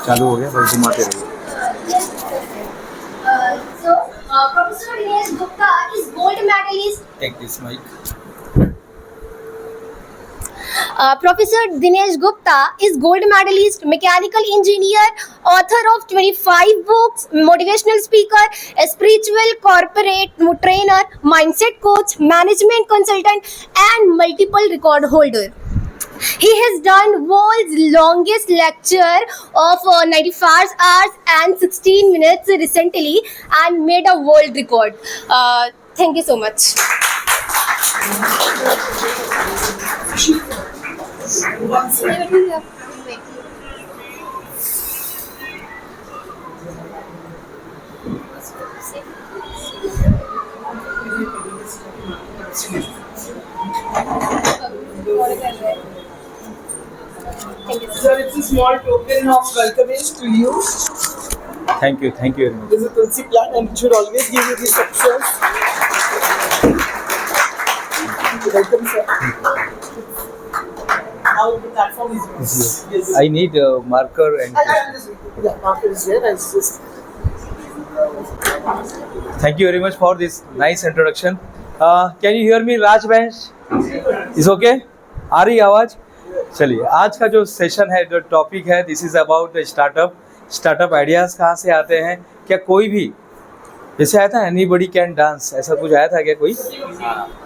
चालू हो गया, बस घुमाते रहिए। Professor Dinesh Gupta is gold medalist. Take this mic. Professor Dinesh Gupta is gold medalist, mechanical engineer, author of 25 books, motivational speaker, a spiritual corporate trainer, mindset coach, management consultant, and multiple record holder. He has done world's longest lecture of 95 hours and 16 minutes recently and made a world record. Thank you so much. Sir, it's a small token of welcoming to you. Thank you very much. This is a Tulsi plant and it should always give you these success. Welcome, sir. Now the platform is yours. Yes. I need marker and Yeah, marker is there. I'll just. Thank you very much for this nice introduction. Can you hear me Raj Bains? Is okay? आ रही आवाज़? चलिए, आज का जो session है, जो topic है, this is about startup ideas कहाँ से आते हैं। क्या कोई भी, जैसे आया था एनीबडी कैन डांस, ऐसा कुछ आया था क्या कोई?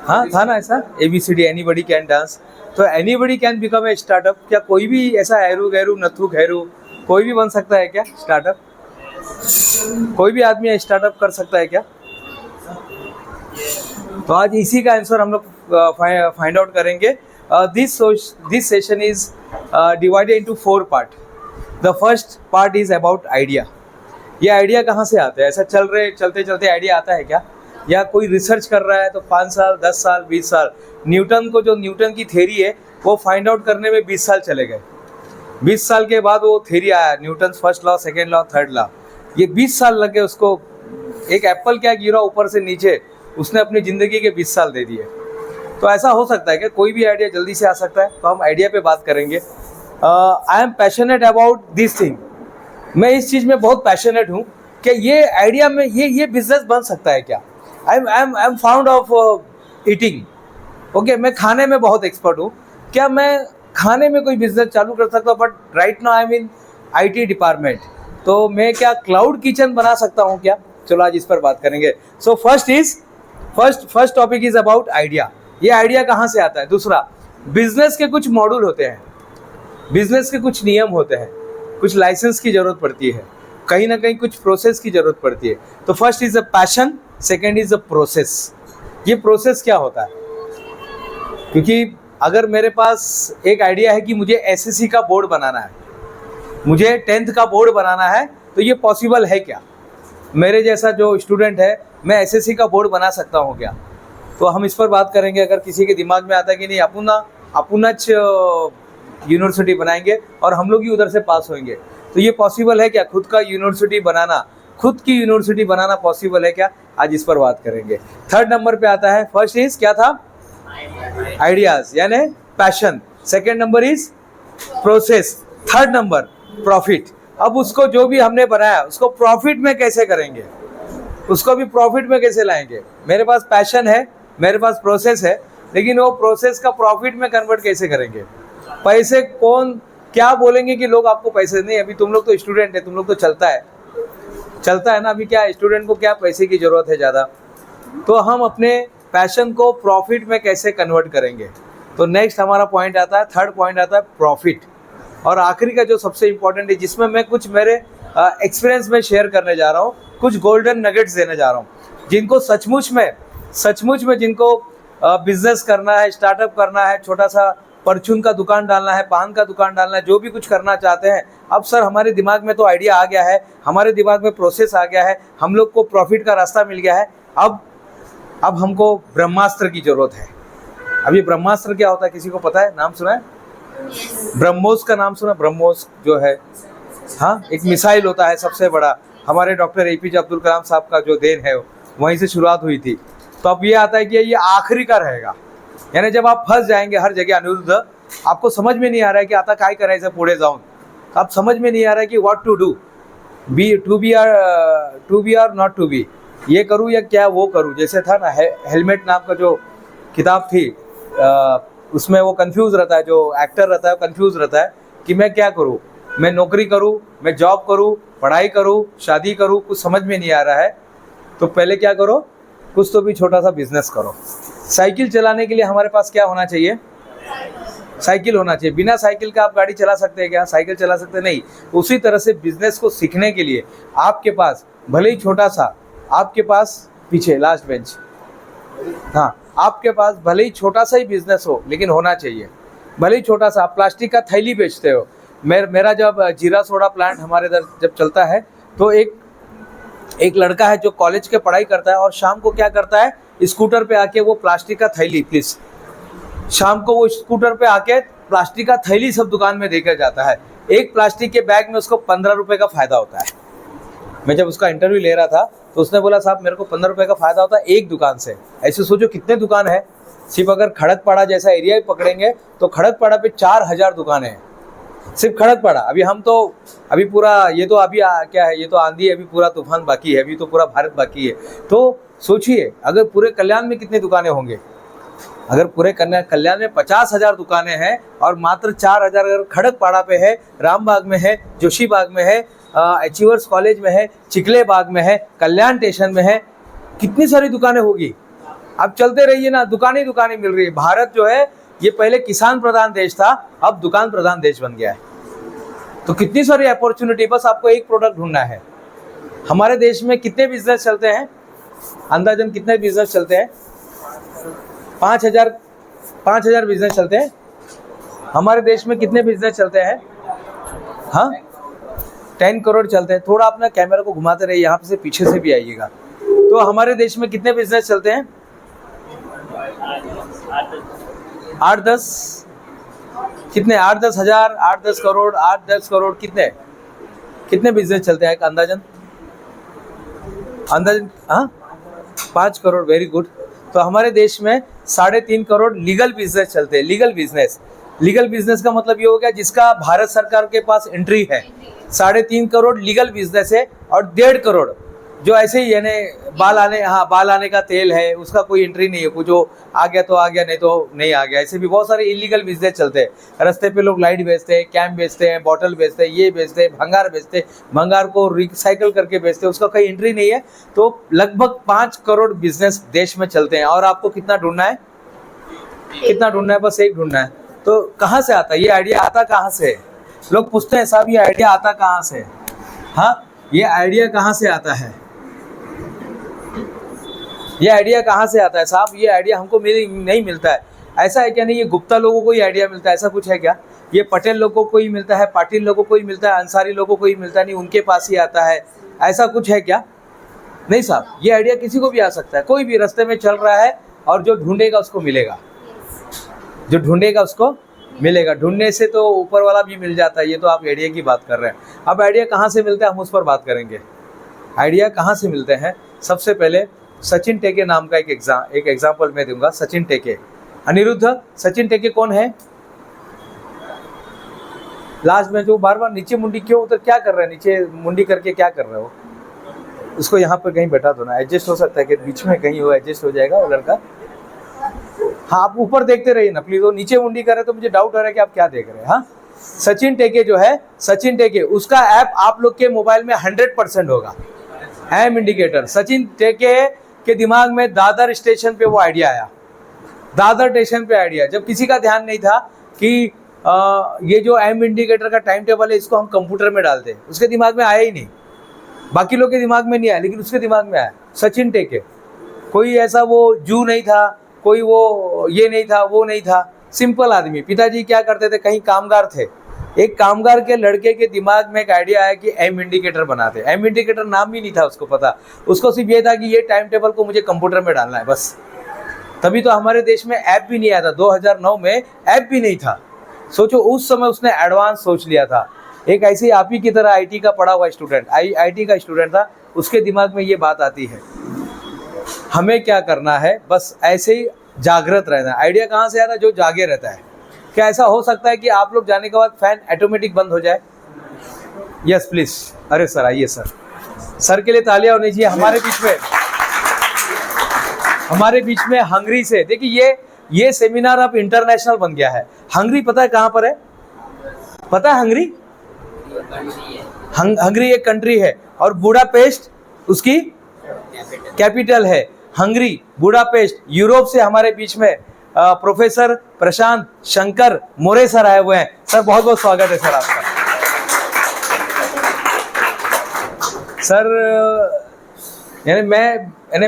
हाँ था ना ऐसा, ABCD एनीबडी कैन डांस। तो anybody can become a startup. क्या कोई भी ऐसा हैरू गैरू नथु खैरू कोई भी बन सकता है क्या स्टार्टअप? कोई भी आदमी स्टार्टअप कर सकता है क्या? तो आज इसी का आंसर हम लोग फाइंड आउट करेंगे। This session is divided into 4 part. The first part is about idea. ये आइडिया कहाँ से आता है? ऐसा चलते चलते आइडिया आता है क्या? या कोई रिसर्च कर रहा है तो 5 साल 10 साल 20 साल, न्यूटन की थ्योरी है वो फाइंड आउट करने में 20 साल चले गए। 20 साल के बाद वो थ्योरी आया, Newton first law, second law, third law. ये 20 साल लगे उसको। एक एप्पल क्या गिरा ऊपर से नीचे, उसने अपनी ज़िंदगी के 20 साल दे दिए। तो ऐसा हो सकता है कि कोई भी आइडिया जल्दी से आ सकता है। तो हम आइडिया पे बात करेंगे। I am passionate about this thing. मैं इस चीज़ में बहुत पैशनेट हूँ कि ये आइडिया में ये बिजनेस बन सकता है क्या। I am found of eating. Okay, मैं खाने में बहुत एक्सपर्ट हूँ। क्या मैं खाने में कोई बिजनेस चालू कर सकता हूँ? But right now I am in IT department. तो मैं क्या क्लाउड किचन बना सकता हूँ क्या? चलो आज इस पर बात करेंगे। So first topic is about idea. ये आइडिया कहाँ से आता है? दूसरा, बिजनेस के कुछ मॉड्यूल होते हैं, बिजनेस के कुछ नियम होते हैं, कुछ लाइसेंस की जरूरत पड़ती है, कहीं ना कहीं कुछ प्रोसेस की जरूरत पड़ती है। तो first is a passion, second is a process. ये प्रोसेस क्या होता है? क्योंकि अगर मेरे पास एक आइडिया है कि मुझे SSC का बोर्ड बनाना है, मुझे 10th का बोर्ड बनाना है, तो ये पॉसिबल है क्या? मेरे जैसा जो स्टूडेंट है, मैं SSC का बोर्ड बना सकता हूँ क्या? तो हम इस पर बात करेंगे। अगर किसी के दिमाग में आता है कि नहीं अपुनच यूनिवर्सिटी बनाएंगे और हम लोग ही उधर से पास होंगे, तो ये पॉसिबल है क्या? खुद की यूनिवर्सिटी बनाना पॉसिबल है क्या? आज इस पर बात करेंगे। थर्ड नंबर पे आता है, फर्स्ट इज क्या था? आइडियाज यानी passion. Second number is process. Third number profit. अब उसको जो भी हमने बनाया उसको प्रॉफिट में कैसे करेंगे, उसको भी प्रॉफिट में कैसे लाएंगे? मेरे पास पैशन है, मेरे पास प्रोसेस है, लेकिन वो प्रोसेस का प्रॉफिट में कन्वर्ट कैसे करेंगे? पैसे कौन क्या बोलेंगे कि लोग आपको पैसे नहीं, अभी तुम लोग तो स्टूडेंट है, तुम लोग तो चलता है ना। अभी क्या स्टूडेंट को क्या पैसे की ज़रूरत है ज़्यादा? तो हम अपने पैशन को प्रॉफिट में कैसे कन्वर्ट करेंगे? तो नेक्स्ट हमारा पॉइंट आता है, थर्ड पॉइंट आता है प्रॉफिट। और आखिरी का जो सबसे इम्पोर्टेंट है, जिसमें मैं कुछ मेरे एक्सपीरियंस में शेयर करने जा रहा हूँ, कुछ गोल्डन नगेट्स देने जा रहा हूँ, जिनको सचमुच में जिनको बिजनेस करना है, स्टार्टअप करना है, छोटा सा परचून का दुकान डालना है, पान का दुकान डालना है, जो भी कुछ करना चाहते हैं। अब सर हमारे दिमाग में तो आइडिया आ गया है, हमारे दिमाग में प्रोसेस आ गया है, हम लोग को प्रॉफिट का रास्ता मिल गया है, अब हमको ब्रह्मास्त्र की जरूरत है। अब ये ब्रह्मास्त्र क्या होता है, किसी को पता है? नाम सुना है? ब्रह्मोस का नाम सुना? ब्रह्मोस जो है, हाँ, एक मिसाइल होता है सबसे बड़ा। हमारे डॉक्टर APJ अब्दुल कलाम साहब का जो देन है, वहीं से शुरुआत हुई थी। तो अब ये आता है कि ये आखिरी का रहेगा, यानी जब आप फंस जाएंगे हर जगह, अनिरुद्ध आपको समझ में नहीं आ रहा है कि आता काय करायचं पुढे जाऊन, अब समझ में नहीं आ रहा है कि what to do, to be और नॉट टू बी, ये करूँ या क्या वो करूँ। जैसे था ना हेलमेट नाम का जो किताब थी, उसमें वो कंफ्यूज रहता है, जो एक्टर रहता है वो कंफ्यूज रहता है कि मैं क्या करूँ, मैं नौकरी करूँ, मैं जॉब करूँ, पढ़ाई करूँ, शादी करूँ, कुछ समझ में नहीं आ रहा है। तो पहले क्या करो, कुछ तो भी छोटा सा बिजनेस करो। साइकिल चलाने के लिए हमारे पास क्या होना चाहिए, साइकिल होना चाहिए। बिना साइकिल का आप गाड़ी चला सकते हैं क्या, साइकिल चला सकते नहीं। उसी तरह से बिजनेस को सीखने के लिए आपके पास भले ही छोटा सा, आपके पास पीछे लास्ट बेंच, हाँ, आपके पास भले ही छोटा सा ही बिजनेस हो लेकिन होना चाहिए। भले ही छोटा सा, आप प्लास्टिक का थैली बेचते हो। मेरा जब जीरा सोडा प्लांट हमारे इधर जब चलता है तो एक लड़का है जो कॉलेज के पढ़ाई करता है और शाम को क्या करता है, स्कूटर पे आके वो प्लास्टिक का थैली, प्लीज़, शाम को वो स्कूटर पे आके प्लास्टिक का थैली सब दुकान में देकर जाता है। एक प्लास्टिक के बैग में उसको 15 रुपये का फ़ायदा होता है। मैं जब उसका इंटरव्यू ले रहा था तो उसने बोला साहब मेरे को 15 रुपये का फ़ायदा होता है एक दुकान से। ऐसे सोचो कितने दुकान है। सिर्फ अगर खड़कपाड़ा जैसा एरिया ही पकड़ेंगे तो खड़कपाड़ा पे 4000 दुकानें हैं, सिर्फ खड़कपाड़ा। अभी पूरा ये तो अभी क्या है, ये तो आंधी है, अभी पूरा तूफान बाकी है, अभी तो पूरा भारत बाकी है। तो सोचिए अगर पूरे कल्याण में कितने दुकानें होंगे। अगर पूरे कल्याण में 50,000 दुकानें हैं और मात्र 4000 अगर खड़कपाड़ा पे है, रामबाग में है, जोशीबाग में है, अचीवर्स कॉलेज में है, चिखले बाग में है, कल्याण स्टेशन में है, कितनी सारी दुकानें होगी। अब चलते रहिए ना, दुकानें दुकानें मिल रही है। भारत जो है ये पहले किसान प्रधान देश था, अब दुकान प्रधान देश बन गया है। तो कितनी सारी अपॉर्चुनिटी, बस आपको एक प्रोडक्ट ढूंढना है। हमारे देश में कितने बिजनेस चलते हैं, अंदाजन कितने बिजनेस चलते हैं? 5,000 बिजनेस चलते हैं हमारे देश में। कितने बिजनेस चलते हैं? हाँ, 10 करोड़ चलते हैं। थोड़ा अपना कैमरा को घुमाते रहिए, यहाँ से पीछे से भी आइएगा। तो हमारे देश में कितने बिजनेस चलते हैं? 8-10 कितने? 8-10 हज़ार, 8-10 करोड़, 8-10 करोड़, कितने बिजनेस चलते हैं अंदाजन? हाँ, 5 करोड़, वेरी गुड। तो हमारे देश में 3.5 करोड़ लीगल बिजनेस चलते हैं। लीगल बिजनेस का मतलब ये हो गया जिसका भारत सरकार के पास एंट्री है। 3.5 करोड़ लीगल बिजनेस है और 1.5 करोड़ जो ऐसे ही यानी बाल आने का तेल है, उसका कोई एंट्री नहीं है, कुछ जो आ गया तो आ गया, नहीं तो नहीं आ गया। ऐसे भी बहुत सारे इलीगल बिजनेस चलते हैं। रास्ते पे लोग लाइट बेचते हैं, कैंप बेचते हैं, बॉटल बेचते हैं, ये बेचते हैं, भंगार बेचते हैं, भंगार को रिसाइकल करके बेचते हैं, उसका कोई एंट्री नहीं है। तो लगभग 5 करोड़ बिजनेस देश में चलते हैं। और आपको कितना ढूंढना है? बस एक ढूंढना है। तो कहाँ से आता है ये आइडिया? आता कहाँ से? लोग पूछते हैं साहब ये आइडिया आता कहाँ से? हाँ, ये आइडिया कहाँ से आता है? ये आइडिया कहाँ से आता है साहब? ये आइडिया हमको नहीं मिलता है। ऐसा है क्या? नहीं, ये गुप्ता लोगों को ही आइडिया मिलता है, ऐसा कुछ है क्या? ये पटेल लोगों को ही मिलता है, पाटिल लोगों को ही मिलता है, अंसारी लोगों को ही मिलता है, नहीं उनके पास ही आता है, ऐसा कुछ है क्या? नहीं साहब, ये आइडिया किसी को भी आ सकता है। कोई भी रास्ते में चल रहा है और जो ढूंढेगा उसको मिलेगा, जो ढूंढेगा उसको मिलेगा। ढूंढने से तो ऊपर वाला भी मिल जाता है। ये तो आप आइडिया की बात कर रहे हैं। अब आइडिया कहाँ से मिलता है हम उस पर बात करेंगे। आइडिया कहाँ से मिलते हैं? सबसे पहले सचिन टेके नाम का एक एग्जाम्पल मैं दूंगा। सचिन टेके, अनिरुद्ध, सचिन टेके कौन है? लास्ट में जो बार बार नीचे मुंडी क्यों उधर क्या कर रहे हैं? नीचे मुंडी करके क्या कर रहे हो? उसको यहाँ पर कहीं बैठा दो ना, एडजस्ट हो सकता है कि बीच में कहीं हो, एडजस्ट हो जाएगा वो लड़का। हाँ, आप ऊपर देखते रहिए ना प्लीज। वो नीचे मुंडी कर रहे तो मुझे डाउट हो रहा है कि आप क्या देख रहे हैं। हाँ, सचिन टेके जो है, सचिन टेके, उसका ऐप आप लोग के मोबाइल में 100% होगा। M indicator. सचिन टेके के दिमाग में दादर स्टेशन पे वो आइडिया आया। दादर स्टेशन पे आइडिया, जब किसी का ध्यान नहीं था कि ये जो एम इंडिकेटर का टाइम टेबल है इसको हम कंप्यूटर में डाल दें, उसके दिमाग में आया ही नहीं। बाकी लोग के दिमाग में नहीं आया लेकिन उसके दिमाग में आया। सचिन टेके कोई ऐसा वो जू नहीं था, कोई वो ये नहीं था, वो नहीं था, सिंपल आदमी। पिताजी क्या करते थे, कहीं कामगार थे। एक कामगार के लड़के के दिमाग में एक आइडिया आया कि एम इंडिकेटर बनाते। एम इंडिकेटर नाम भी नहीं था उसको पता, उसको सिर्फ ये था कि ये टाइम टेबल को मुझे कंप्यूटर में डालना है बस। तभी तो हमारे देश में ऐप भी नहीं आया था। 2009 में ऐप भी नहीं था। सोचो उस समय उसने एडवांस सोच लिया था। एक ऐसे ही आप ही की तरह आईटी का पढ़ा हुआ स्टूडेंट, आईटी का स्टूडेंट था, उसके दिमाग में ये बात आती है। हमें क्या करना है, बस ऐसे ही जागृत रहना है। आइडिया कहाँ से आता है? जो जागे रहता है। क्या ऐसा हो सकता है कि आप लोग जाने के बाद फैन ऑटोमेटिक बंद हो जाए? Yes please. अरे सर आइए सर, सर के लिए तालियां होनी चाहिए। हमारे बीच में हंगरी से, देखिए ये सेमिनार अब इंटरनेशनल बन गया है। हंगरी पता है कहाँ पर है? पता है हंगरी? हंगरी एक कंट्री है और बुडापेस्ट उसकी कैपिटल है। हंगरी, बुडापेस्ट, यूरोप से हमारे बीच में प्रोफेसर प्रशांत शंकर मोरे सर आए हुए हैं। सर बहुत बहुत स्वागत है सर आपका। सर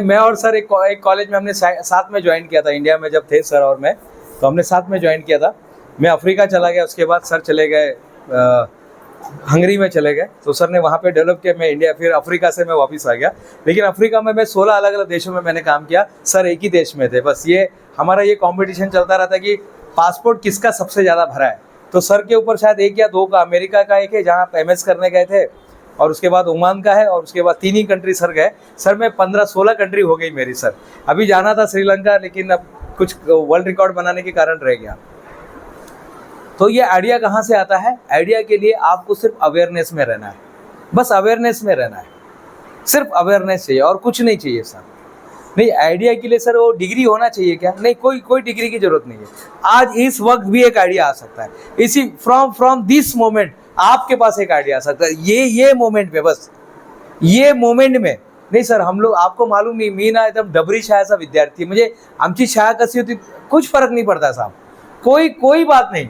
मैं और सर एक कॉलेज में हमने साथ में ज्वाइन किया था, इंडिया में जब थे सर और मैं, तो हमने साथ में ज्वाइन किया था। मैं अफ्रीका चला गया, उसके बाद सर चले गए हंगरी में चले गए, तो सर ने वहाँ पे डेवलप किया। मैं इंडिया, फिर अफ्रीका से मैं वापस आ गया। लेकिन अफ्रीका में मैं 16 अलग अलग देशों में मैंने काम किया, सर एक ही देश में थे। बस ये हमारा ये कंपटीशन चलता रहता कि पासपोर्ट किसका सबसे ज़्यादा भरा है। तो सर के ऊपर शायद 1 या 2 का, अमेरिका का एक है जहाँ MS करने गए थे, और उसके बाद ओमान का है, और उसके बाद 3 ही कंट्री सर गए। सर मैं 15-16 कंट्री हो गई मेरी सर। अभी जाना था श्रीलंका, लेकिन अब कुछ वर्ल्ड रिकॉर्ड बनाने के कारण रह गया। तो ये आइडिया कहाँ से आता है? आइडिया के लिए आपको सिर्फ अवेयरनेस में रहना है, बस अवेयरनेस में रहना है, सिर्फ अवेयरनेस चाहिए और कुछ नहीं चाहिए सर। नहीं, आइडिया के लिए सर वो डिग्री होना चाहिए क्या? नहीं, कोई डिग्री की जरूरत नहीं है। आज इस वक्त भी एक आइडिया आ सकता है, इसी फ्रॉम दिस मोमेंट आपके पास एक आइडिया आ सकता है। ये मोमेंट में, बस ये मोमेंट में। नहीं सर, हम लोग, आपको मालूम नहीं, मी ना एकदम डबरी शाळेचा विद्यार्थी, म्हणजे आमची शाळा कशी होती कुछ फर्क नहीं पड़ता साहब, कोई बात नहीं,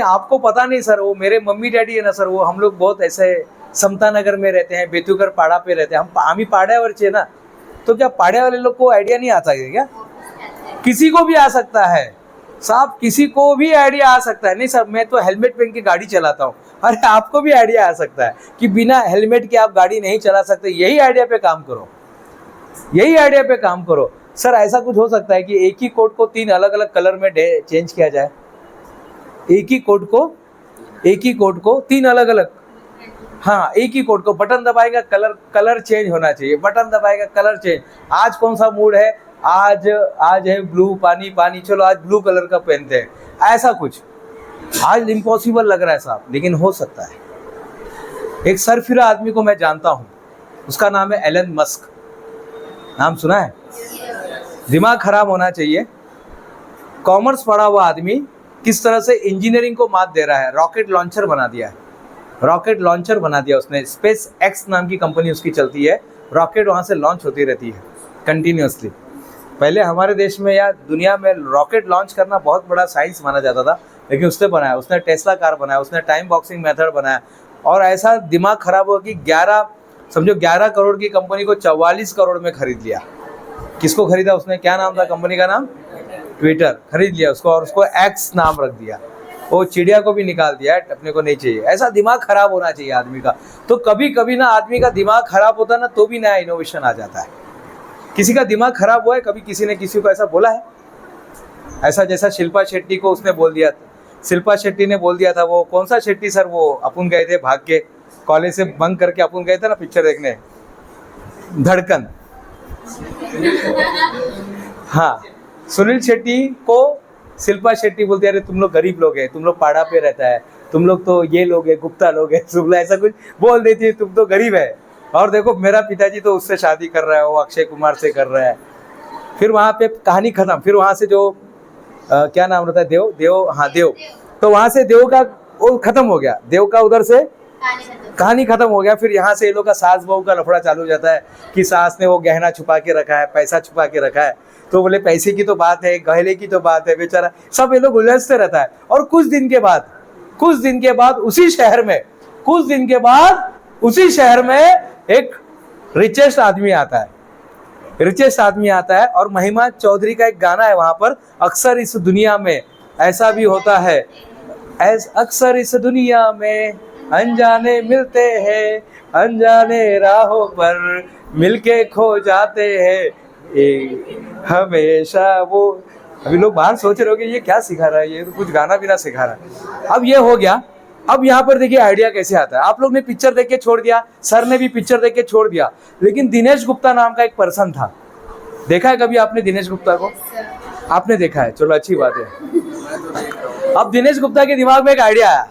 आपको पता नहीं सर। वो मेरे मम्मी डैडी है ना सर, वो हम लोग बहुत ऐसे समता नगर में रहते हैं, बेतुकर पाड़ा पे रहते हैं हम। आम्ही पाड्यावरचे ना, तो क्या पाड़े वाले लोग को आइडिया नहीं आता है क्या? किसी को भी आ सकता है साहब, किसी को भी आइडिया आ सकता है। नहीं सर, मैं तो हेलमेट पहन के गाड़ी चलाता हूँ। अरे आपको भी आइडिया आ सकता है कि बिना हेलमेट के आप गाड़ी नहीं चला सकते। यही आइडिया पे काम करो, यही आइडिया पे काम करो। सर ऐसा कुछ हो सकता है कि एक ही कोट को 3 अलग अलग कलर में चेंज किया जाए? एक ही कोट को 3 अलग अलग, हाँ, एक ही कोड को बटन दबाएगा कलर चेंज होना चाहिए, बटन दबाएगा कलर चेंज। आज कौन सा मूड है? आज है ब्लू, पानी, चलो आज ब्लू कलर का पहनते हैं। ऐसा कुछ आज इम्पॉसिबल लग रहा है साहब, लेकिन हो सकता है। एक सरफिरा आदमी को मैं जानता हूँ, उसका नाम है एलन मस्क। नाम सुना है? दिमाग खराब होना चाहिए। कॉमर्स पढ़ा हुआ आदमी किस तरह से इंजीनियरिंग को मात दे रहा है। रॉकेट लॉन्चर बना दिया उसने। स्पेस एक्स नाम की कंपनी उसकी चलती है। रॉकेट वहाँ से लॉन्च होती रहती है कंटिन्यूसली। पहले हमारे देश में या दुनिया में रॉकेट लॉन्च करना बहुत बड़ा साइंस माना जाता था, लेकिन उसने बनाया, उसने टेस्ला कार बनाया, उसने टाइम बॉक्सिंग मेथड बनाया। और ऐसा दिमाग खराब हुआ कि 11 करोड़ की कंपनी को 44 करोड़ में खरीद लिया। किसको खरीदा उसने? क्या नाम था कंपनी का नाम? ट्विटर। खरीद लिया उसको और उसको एक्स नाम रख दिया। वो चिड़िया को भी निकाल दिया, अपने को नहीं चाहिए। ऐसा दिमाग खराब होना चाहिए आदमी का। तो कभी कभी ना आदमी का दिमाग खराब होता ना, तो भी नया इनोवेशन आ जाता है। किसी का दिमाग खराब हुआ है? कभी किसी ने किसी को ऐसा बोला है? ऐसा जैसा शिल्पा शेट्टी को उसने बोल दिया, शिल्पा शेट्टी ने बोल दिया था। वो कौन सा शेट्टी सर? वो अपन गए थे भाग के, कॉलेज से बंक करके अपन गए थे ना पिक्चर देखने, धड़कन। हाँ, सुनील शेट्टी को शिल्पा शेट्टी बोलती है, अरे तुम लोग गरीब लोग हैं, तुम लोग पहाड़ा पे रहता है, तुम लोग तो ये लोग हैं, गुप्ता लोग हैं, शुक्ला, ऐसा कुछ बोल देती है, तुम तो गरीब है। और देखो मेरा पिताजी तो उससे शादी कर रहा है, वो अक्षय कुमार से कर रहा है। फिर वहाँ पे कहानी खत्म। फिर वहाँ से जो क्या नाम रहता है, देव। तो वहाँ से देव का वो खत्म हो गया, देव का उधर से कहानी खत्म हो गया। फिर यहाँ से ये लोग का सास बहू का लफड़ा चालू हो जाता है कि सास ने वो गहना छुपा के रखा है, पैसा छुपा के रखा है। तो बोले पैसे की तो बात है, गहले की तो बात है, बेचारा सब ये लोग उलझते रहता है। और कुछ दिन के बाद उसी शहर में एक रिचेस्ट आदमी आता है। और महिमा चौधरी का एक गाना है वहां पर, अक्सर इस दुनिया में ऐसा भी होता है, अक्सर इस दुनिया में अनजाने मिलते हैं, अनजाने राहों पर मिलके खो जाते हैं, हमेशा वो। अभी लोग बाहर सोच रहे हो कि ये क्या सिखा रहा है, ये कुछ गाना भी ना सिखा रहा है। अब ये हो गया। अब यहाँ पर देखिए आइडिया कैसे आता है। आप लोग ने पिक्चर देख के छोड़ दिया, सर ने भी पिक्चर देख के छोड़ दिया, लेकिन दिनेश गुप्ता नाम का एक पर्सन था। देखा है कभी आपने दिनेश गुप्ता को? आपने देखा है, चलो अच्छी बात है। अब दिनेश गुप्ता के दिमाग में एक आइडिया आया।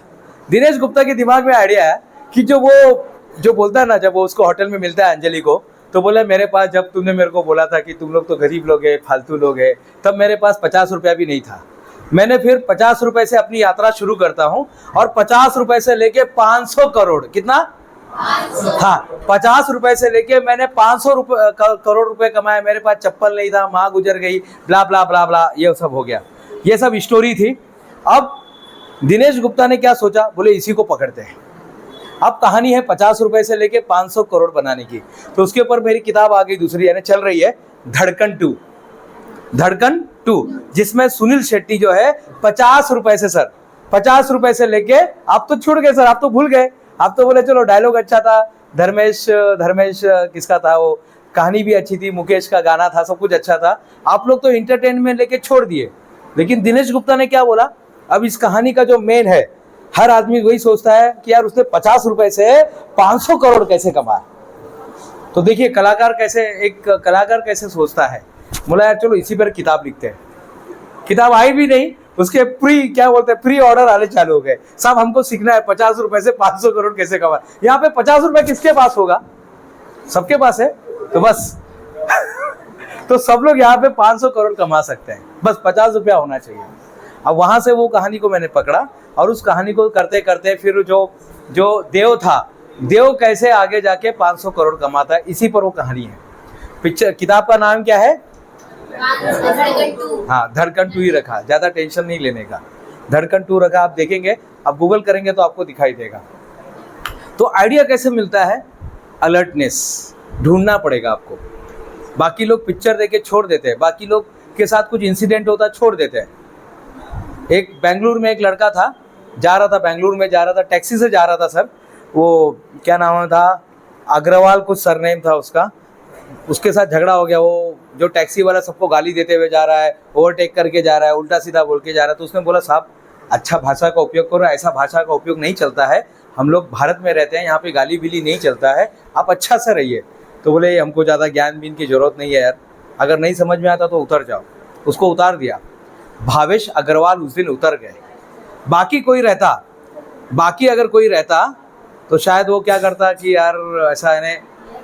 कि जो बोलता है ना, जब वो उसको होटल में मिलता है अंजलि को, तो बोला मेरे पास, जब तुमने मेरे को बोला था कि तुम लोग तो गरीब लोग हैं, फालतू लोग हैं, तब मेरे पास 50 रुपया भी नहीं था। मैंने फिर 50 रुपए से अपनी यात्रा शुरू करता हूँ और 50 रुपए से लेके 500 करोड़, कितना, हाँ 50 रुपए से लेके मैंने 500 करोड़ रुपए कमाए। मेरे पास चप्पल नहीं था, माँ गुजर गई, ब्ला ब्ला ब्ला ब्ला, ये सब हो गया। ये सब स्टोरी थी। अब दिनेश गुप्ता ने क्या सोचा, बोले इसी को पकड़ते हैं। अब कहानी है 50 रुपए से लेके 500 करोड़ बनाने की। तो उसके ऊपर मेरी किताब आ गई दूसरी, यानी चल रही है धड़कन 2, धड़कन 2, जिसमें सुनील शेट्टी जो है 50 रुपए से, सर 50 रुपए से लेके, आप तो छूट गए सर, आप तो भूल गए, आप तो बोले चलो डायलॉग अच्छा था, धर्मेश किसका था वो, कहानी भी अच्छी थी, मुकेश का गाना था, सब कुछ अच्छा था, आप लोग तो इंटरटेनमेंट लेके छोड़ दिए। लेकिन दिनेश गुप्ता ने क्या बोला, अब इस कहानी का जो मेन है, हर आदमी वही सोचता है कि यार उसने 50 रुपए से 500 करोड़ कैसे कमाया। तो देखिए एक कलाकार कैसे सोचता है। बोला यार चलो इसी पर किताब लिखते हैं। किताब आई भी नहीं, उसके प्री ऑर्डर आने चालू हो गए। साहब हमको सीखना है 50 रुपए से 500 करोड़ कैसे कमाए। यहाँ पे 50 रुपए किसके पास होगा, सबके पास है, तो बस तो सब लोग यहाँ पे 500 करोड़ कमा सकते हैं, बस 50 रुपया होना चाहिए। अब वहां से वो कहानी को मैंने पकड़ा और उस कहानी को करते करते फिर जो देव था, देव कैसे आगे जाके 500 करोड़ कमाता है, इसी पर वो कहानी है। पिक्चर किताब का नाम क्या है, हाँ धड़कन 2 ही रखा, ज्यादा टेंशन नहीं लेने का, धड़कन 2 रखा। आप देखेंगे, आप गूगल करेंगे तो आपको दिखाई देगा। तो आइडिया कैसे मिलता है, अलर्टनेस ढूंढना पड़ेगा आपको। बाकी लोग पिक्चर देके छोड़ देते हैं, बाकी लोग के साथ कुछ इंसिडेंट होता छोड़ देते हैं। एक बेंगलुरु में एक लड़का था, बेंगलुरु में जा रहा था, टैक्सी से जा रहा था सर, वो क्या नाम था, अग्रवाल कुछ सरनेम था उसका, उसके साथ झगड़ा हो गया। वो जो टैक्सी वाला सबको गाली देते हुए जा रहा है, ओवरटेक करके जा रहा है, उल्टा सीधा बोल के जा रहा है। तो उसने बोला साहब अच्छा भाषा का उपयोग करो, ऐसा भाषा का उपयोग नहीं चलता है, हम लोग भारत में रहते हैं, यहाँ पे गाली बिली नहीं चलता है, आप अच्छा से रहिए। तो बोले हमको ज़्यादा ज्ञान बीन की ज़रूरत नहीं है यार, अगर नहीं समझ में आता तो उतर जाओ। उसको उतार दिया। भावेश अग्रवाल उस दिन उतर गए। बाकी अगर कोई रहता तो शायद वो क्या करता कि यार ऐसा है,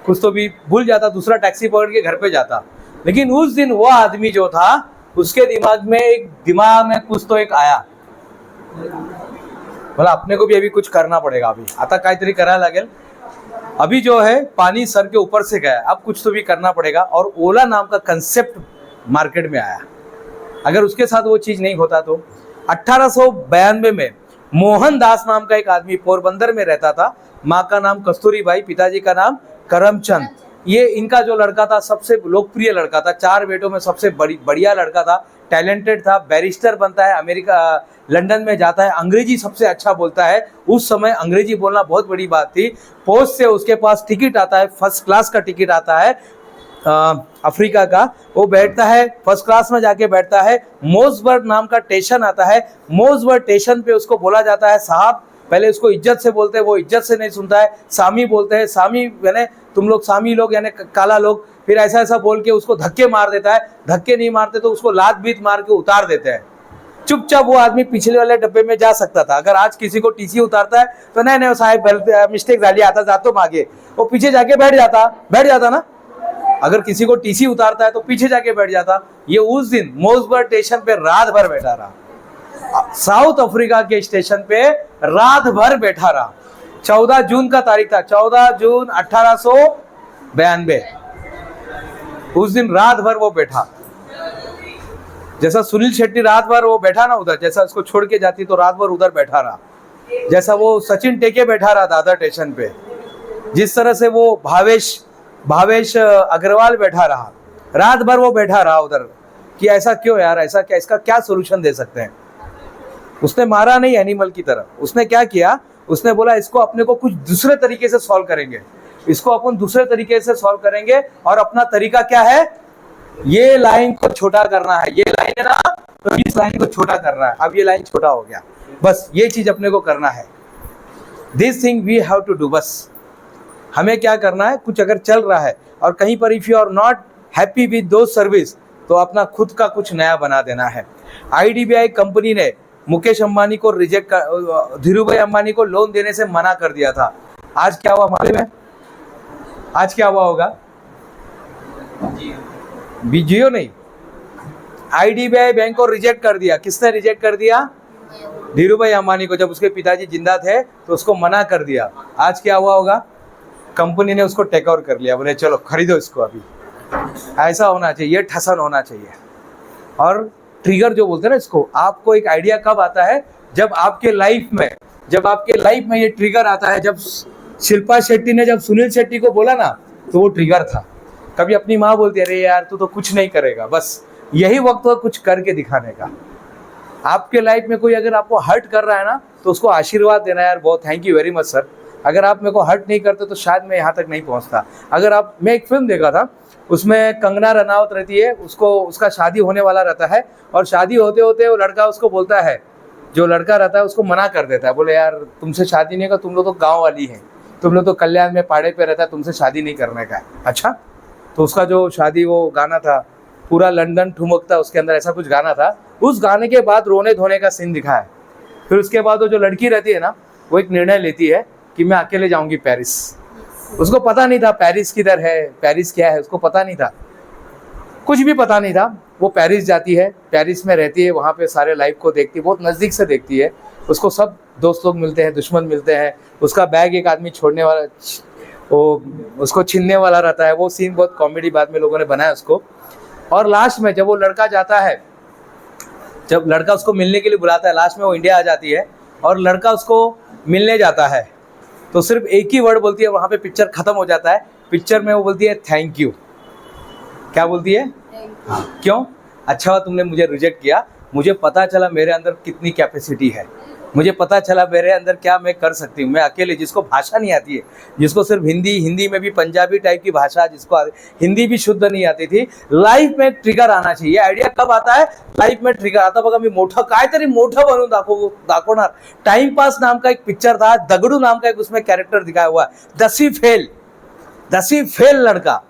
कुछ तो भी भूल जाता, दूसरा टैक्सी पकड़ के घर पे जाता। लेकिन उस दिन वो आदमी जो था, उसके दिमाग में कुछ तो एक आया, बोला अपने को भी अभी कुछ करना पड़ेगा, अभी आता काहीतरी करायला लागेल, अभी जो है पानी सर के ऊपर से गया, अब कुछ तो भी करना पड़ेगा। और ओला नाम का कंसेप्ट मार्केट में आया। अगर उसके साथ वो चीज नहीं होता तो 1892 में मोहनदास नाम का एक आदमी पोरबंदर में रहता था, माँ का नाम कस्तूरी बाई, पिताजी का नाम करमचंद। ये इनका जो लड़का था सबसे लोकप्रिय लड़का था, 4 बेटों में सबसे बढ़िया लड़का था, टैलेंटेड था, बैरिस्टर बनता है, अमेरिका लंदन में जाता है, अंग्रेजी सबसे अच्छा बोलता है। उस समय अंग्रेजी बोलना बहुत बड़ी बात थी। पोस्ट से उसके पास टिकट आता है, फर्स्ट क्लास का टिकट आता है अफ्रीका का। वो बैठता है, फर्स्ट क्लास में जाके बैठता है। मोसबर्ग नाम का स्टेशन आता है, मोसबर्ग स्टेशन पे उसको बोला जाता है साहब, पहले उसको इज्जत से बोलते हैं, वो इज्जत से नहीं सुनता है, सामी बोलते हैं, सामी यानी तुम लोग सामी लोग यानी काला लोग। फिर ऐसा ऐसा बोल के उसको धक्के मार देता है, धक्के नहीं मारते तो उसको लात बीत मार के उतार देते हैं। चुपचाप वो आदमी पिछले वाले डब्बे में जा सकता था। अगर आज किसी को टीसी उतारता है तो नहीं साहेब मिस्टेक झाली, आता जातो मागे, वो पीछे जाके बैठ जाता ना। अगर किसी को टीसी उतारता है तो पीछे जाके बैठ जाता। ये उस दिन मोसबर्ग स्टेशन पे रात भर बैठा रहा, साउथ अफ्रीका के स्टेशन पे रात भर बैठा रहा। 14 जून का तारीख था, 14 जून 1892। उस दिन रात भर वो बैठा। जैसा सुनील शेट्टी रात भर वो बैठा ना उधर, जैसा उसको छोड़ के जाती तो रात भर उधर बैठा रहा, जैसा वो सचिन टेके बैठा रहा दादर स्टेशन पे, जिस तरह से वो भावेश अग्रवाल बैठा रहा, रात भर वो बैठा रहा उधर कि ऐसा क्यों यार, ऐसा क्या, इसका क्या सोल्यूशन दे सकते हैं। उसने मारा नहीं एनिमल की तरह, उसने क्या किया, उसने बोला इसको अपने को कुछ दूसरे तरीके से सॉल्व करेंगे, इसको अपन दूसरे तरीके से सॉल्व करेंगे। और अपना तरीका क्या है, ये लाइन को छोटा करना है, ये लाइन है ना, तो इस लाइन को छोटा करना है। अब ये लाइन छोटा हो गया, बस ये चीज अपने को करना है। This thing we have to do. बस हमें क्या करना है, कुछ अगर चल रहा है और कहीं पर if you are not happy with the service, तो अपना खुद का कुछ नया बना देना है। IDBI कंपनी ने मुकेश अंबानी को धीरूभाई अंबानी को लोन देने से मना कर दिया था। आज क्या हुआ मालूम है? आज क्या हुआ होगा? जियो नहीं, IDBI बैंक को रिजेक्ट कर दिया। किसने रिजेक्ट कर दिया? धीरूभाई अंबानी को। जब उसके पिताजी जिंदा थे तो उसको मना कर दिया। आज क्या हुआ होगा? कंपनी ने उसको टेक ओवर कर लिया, बोले चलो खरीदो इसको अभी। ऐसा होना चाहिए, ये ठसन होना चाहिए। और ट्रिगर जो बोलते हैं ना इसको, आपको एक आइडिया कब आता है? जब आपके लाइफ में ये ट्रिगर आता है। जब शिल्पा शेट्टी ने जब सुनील शेट्टी को बोला ना, तो वो ट्रिगर था। कभी अपनी माँ बोलती है, अरे यार तू तो कुछ नहीं करेगा, बस यही वक्त हो कुछ करके दिखाने का। आपके लाइफ में कोई अगर आपको हर्ट कर रहा है ना, तो उसको आशीर्वाद देना, यार बहुत thank you very much sir, अगर आप मेरे को हर्ट नहीं करते तो शायद मैं यहाँ तक नहीं पहुँचता। मैं एक फिल्म देखा था, उसमें कंगना रनावत रहती है, उसका शादी होने वाला रहता है, और शादी होते होते वो लड़का उसको बोलता है, जो लड़का रहता है उसको मना कर देता है, बोले यार तुमसे शादी नहीं होगा, तुम लोग तो गाँव वाली हैं, तुम लोग तो कल्याण में पाड़े पे रहता है, तुमसे शादी नहीं करने का है। अच्छा, तो उसका जो शादी वो गाना था, पूरा लंदन ठुमकता, उसके अंदर ऐसा कुछ गाना था। उस गाने के बाद रोने धोने का सीन दिखा है। फिर उसके बाद वो जो लड़की रहती है ना, वो एक निर्णय लेती है कि मैं अकेले जाऊंगी पेरिस। उसको पता नहीं था पेरिस किधर है, पेरिस क्या है, उसको पता नहीं था, कुछ भी पता नहीं था। वो पेरिस जाती है, पेरिस में रहती है, वहाँ पे सारे लाइफ को देखती है, बहुत नज़दीक से देखती है। उसको सब दोस्त लोग मिलते हैं, दुश्मन मिलते हैं, उसका बैग एक आदमी छोड़ने वाला, वो उसको छीनने वाला रहता है। वो सीन बहुत कॉमेडी बाद में लोगों ने बनाया उसको। और लास्ट में जब वो लड़का जाता है, जब लड़का उसको मिलने के लिए बुलाता है, लास्ट में वो इंडिया आ जाती है और लड़का उसको मिलने जाता है, तो सिर्फ एक ही वर्ड बोलती है, वहाँ पे पिक्चर ख़त्म हो जाता है। पिक्चर में वो बोलती है थैंक यू। क्या बोलती है? क्यों? अच्छा हुआ तुमने मुझे रिजेक्ट किया, मुझे पता चला मेरे अंदर कितनी कैपेसिटी है, मुझे पता चला मेरे अंदर क्या मैं कर सकती हूँ। मैं अकेले, जिसको भाषा नहीं आती है, जिसको सिर्फ हिंदी में भी पंजाबी टाइप की भाषा, जिसको हिंदी भी शुद्ध नहीं आती थी, लाइफ में ट्रिगर आना चाहिए। आइडिया कब आता है? लाइफ में ट्रिगर आता बघा, मी मोठं काहीतरी मोठं बनवून दाखवणार। टाइम पास नाम का एक पिक्चर था, दगड़ू नाम का एक उसमें कैरेक्टर दिखाया हुआ है, दसी फेल लड़का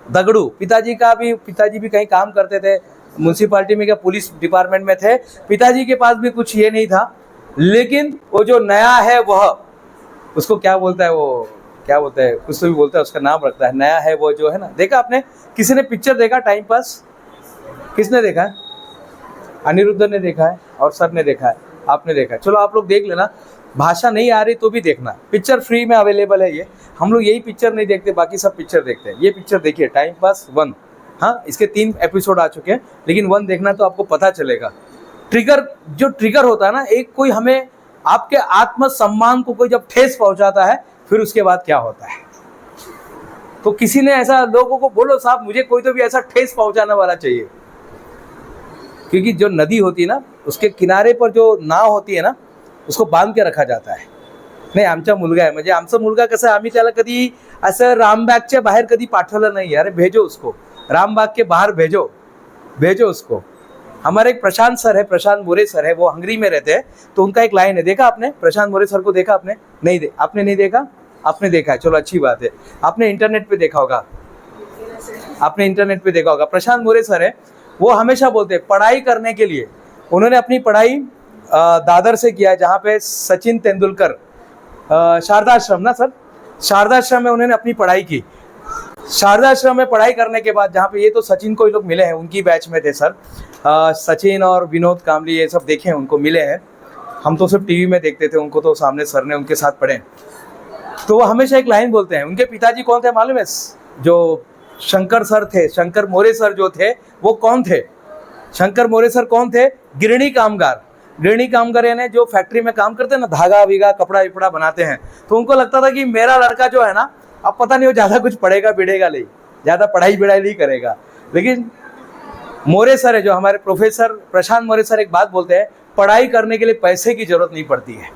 दगड़ू। पिताजी भी कहीं काम करते थे, म्यूनसिपालिटी में, क्या पुलिस डिपार्टमेंट में थे। पिताजी के पास भी कुछ ये नहीं था, लेकिन वो जो नया है वह, उसको क्या बोलता है, वो क्या बोलता है, कुछ तो भी बोलता है, उसका नाम रखता है, नया है वो जो है ना। देखा आपने? किसी ने पिक्चर देखा टाइम पास? किसने देखा है? अनिरुद्ध ने देखा है और सर ने देखा है, आपने देखा है। चलो आप लोग देख लेना, भाषा नहीं आ रही तो भी देखना, पिक्चर फ्री में अवेलेबल है। ये हम लोग यही पिक्चर नहीं देखते, बाकी सब पिक्चर देखते हैं। ये पिक्चर देखिए, टाइम पास 1। हाँ, इसके 3 एपिसोड आ चुके हैं, लेकिन 1 देखना तो आपको पता चलेगा। जो ट्रिगर होता है ना, एक कोई हमें, आपके आत्मसम्मान को कोई जब ठेस पहुंचाता है, फिर उसके बाद क्या होता है। तो किसी ने ऐसा लोगों को बोलो, साहब मुझे कोई तो भी ऐसा ठेस पहुंचाने वाला चाहिए, क्योंकि जो नदी होती है ना, उसके किनारे पर जो नाव होती है ना, उसको बांध के रखा जाता है। नाही, आमचा मुलगा आहे, म्हणजे आमचा मुलगा कसं, आम्ही त्याला कधी असं रामबागच्या बाहेर कधी पाठवलं नाही। अरे भेजो उसको, रामबाग के बाहर भेजो उसको। हमारे एक प्रशांत सर है, प्रशांत मोरे सर है, वो हंगरी में रहते हैं, तो उनका एक लाइन है, देखा आपने? प्रशांत मोरे सर को देखा आपने? आपने नहीं देखा? आपने देखा है, चलो अच्छी बात है। आपने इंटरनेट पे देखा होगा, प्रशांत मोरे सर है, वो हमेशा बोलते हैं पढ़ाई करने के लिए, उन्होंने अपनी पढ़ाई दादर से किया है, जहाँ पे सचिन तेंदुलकर, शारदाश्रम ना सर, शारदाश्रम में उन्होंने अपनी पढ़ाई की। शारदाश्रम में पढ़ाई करने के बाद, जहाँ पे ये तो सचिन को ये लोग मिले हैं, उनकी बैच में थे सर, सचिन और विनोद कामली, ये सब देखे हैं, उनको मिले हैं। हम तो सिर्फ टीवी में देखते थे, उनको तो सामने सर ने उनके साथ पढ़े। तो वो हमेशा एक लाइन बोलते हैं, उनके पिताजी कौन थे मालूम है? जो शंकर सर थे, शंकर मोरे सर जो थे, वो कौन थे? शंकर मोरे सर कौन थे? गृहिणी कामगार यानी जो फैक्ट्री में काम करते हैं ना, धागा वीगा, कपड़ा विपड़ा बनाते हैं। तो उनको लगता था कि मेरा लड़का जो है ना, अब पता नहीं वो ज़्यादा कुछ पढ़ेगा बिढ़ेगा नहीं, ज़्यादा पढ़ाई नहीं करेगा। लेकिन मोरे सर है जो हमारे प्रोफेसर प्रशांत मोरे सर, एक बात बोलते हैं, पढ़ाई करने के लिए पैसे की जरूरत नहीं पड़ती है।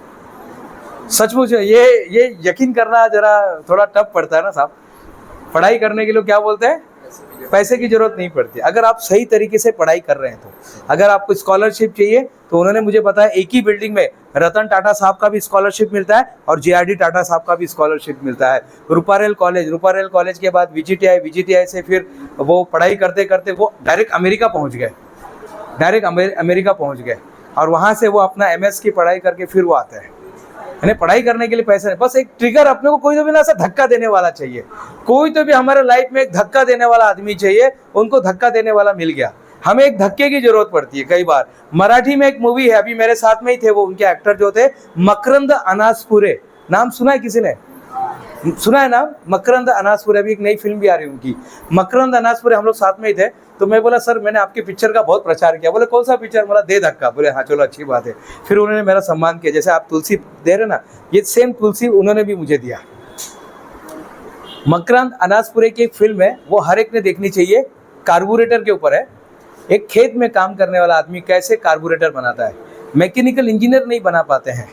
सचमुच ये यकीन करना जरा थोड़ा टफ पड़ता है ना साहब। पढ़ाई करने के लिए क्या बोलते हैं? पैसे की जरूरत नहीं पड़ती, अगर आप सही तरीके से पढ़ाई कर रहे हैं तो। अगर आपको स्कॉलरशिप चाहिए तो उन्होंने मुझे बताया, एक ही बिल्डिंग में रतन टाटा साहब का भी स्कॉलरशिप मिलता है और JRD टाटा साहब का भी स्कॉलरशिप मिलता है। रूपारेल कॉलेज के बाद VGTI से फिर वो पढ़ाई करते करते वो डायरेक्ट अमेरिका पहुंच गए और वहाँ से वो अपना MS की पढ़ाई करके फिर वो आते हैं। यानी पढ़ाई करने के लिए पैसे नहीं, बस एक ट्रिगर अपने को कोई तो भी ना ऐसा धक्का देने वाला चाहिए, कोई तो भी हमारे लाइफ में एक धक्का देने वाला आदमी चाहिए। उनको धक्का देने वाला मिल गया। हमें एक धक्के की जरूरत पड़ती है कई बार। मराठी में एक मूवी है, अभी मेरे साथ में ही थे वो, उनके एक्टर जो थे मकरंद अनासपुरे, नाम सुना है किसी ने? सुना है नाम? मकरंद अनासपुरे, अभी एक नई फिल्म भी आ रही है उनकी, मकरंद अनासपुरे। हम लोग साथ में ही थे, तो मैं बोला सर मैंने आपके पिक्चर का बहुत प्रचार किया। बोले कौन सा पिक्चर? बोला दे धक्का। बोले हाँ चलो अच्छी बात है। फिर उन्होंने मेरा सम्मान किया, जैसे आप तुलसी दे रहे ना, ये सेम तुलसी उन्होंने भी मुझे दिया। मकरंद अनासपुरे की एक फिल्म है, वो हर एक ने देखनी चाहिए। कार्बोरेटर के ऊपर है। एक खेत में काम करने वाला आदमी कैसे कार्बोरेटर बनाता है। मैकेनिकल इंजीनियर नहीं बना पाते हैं,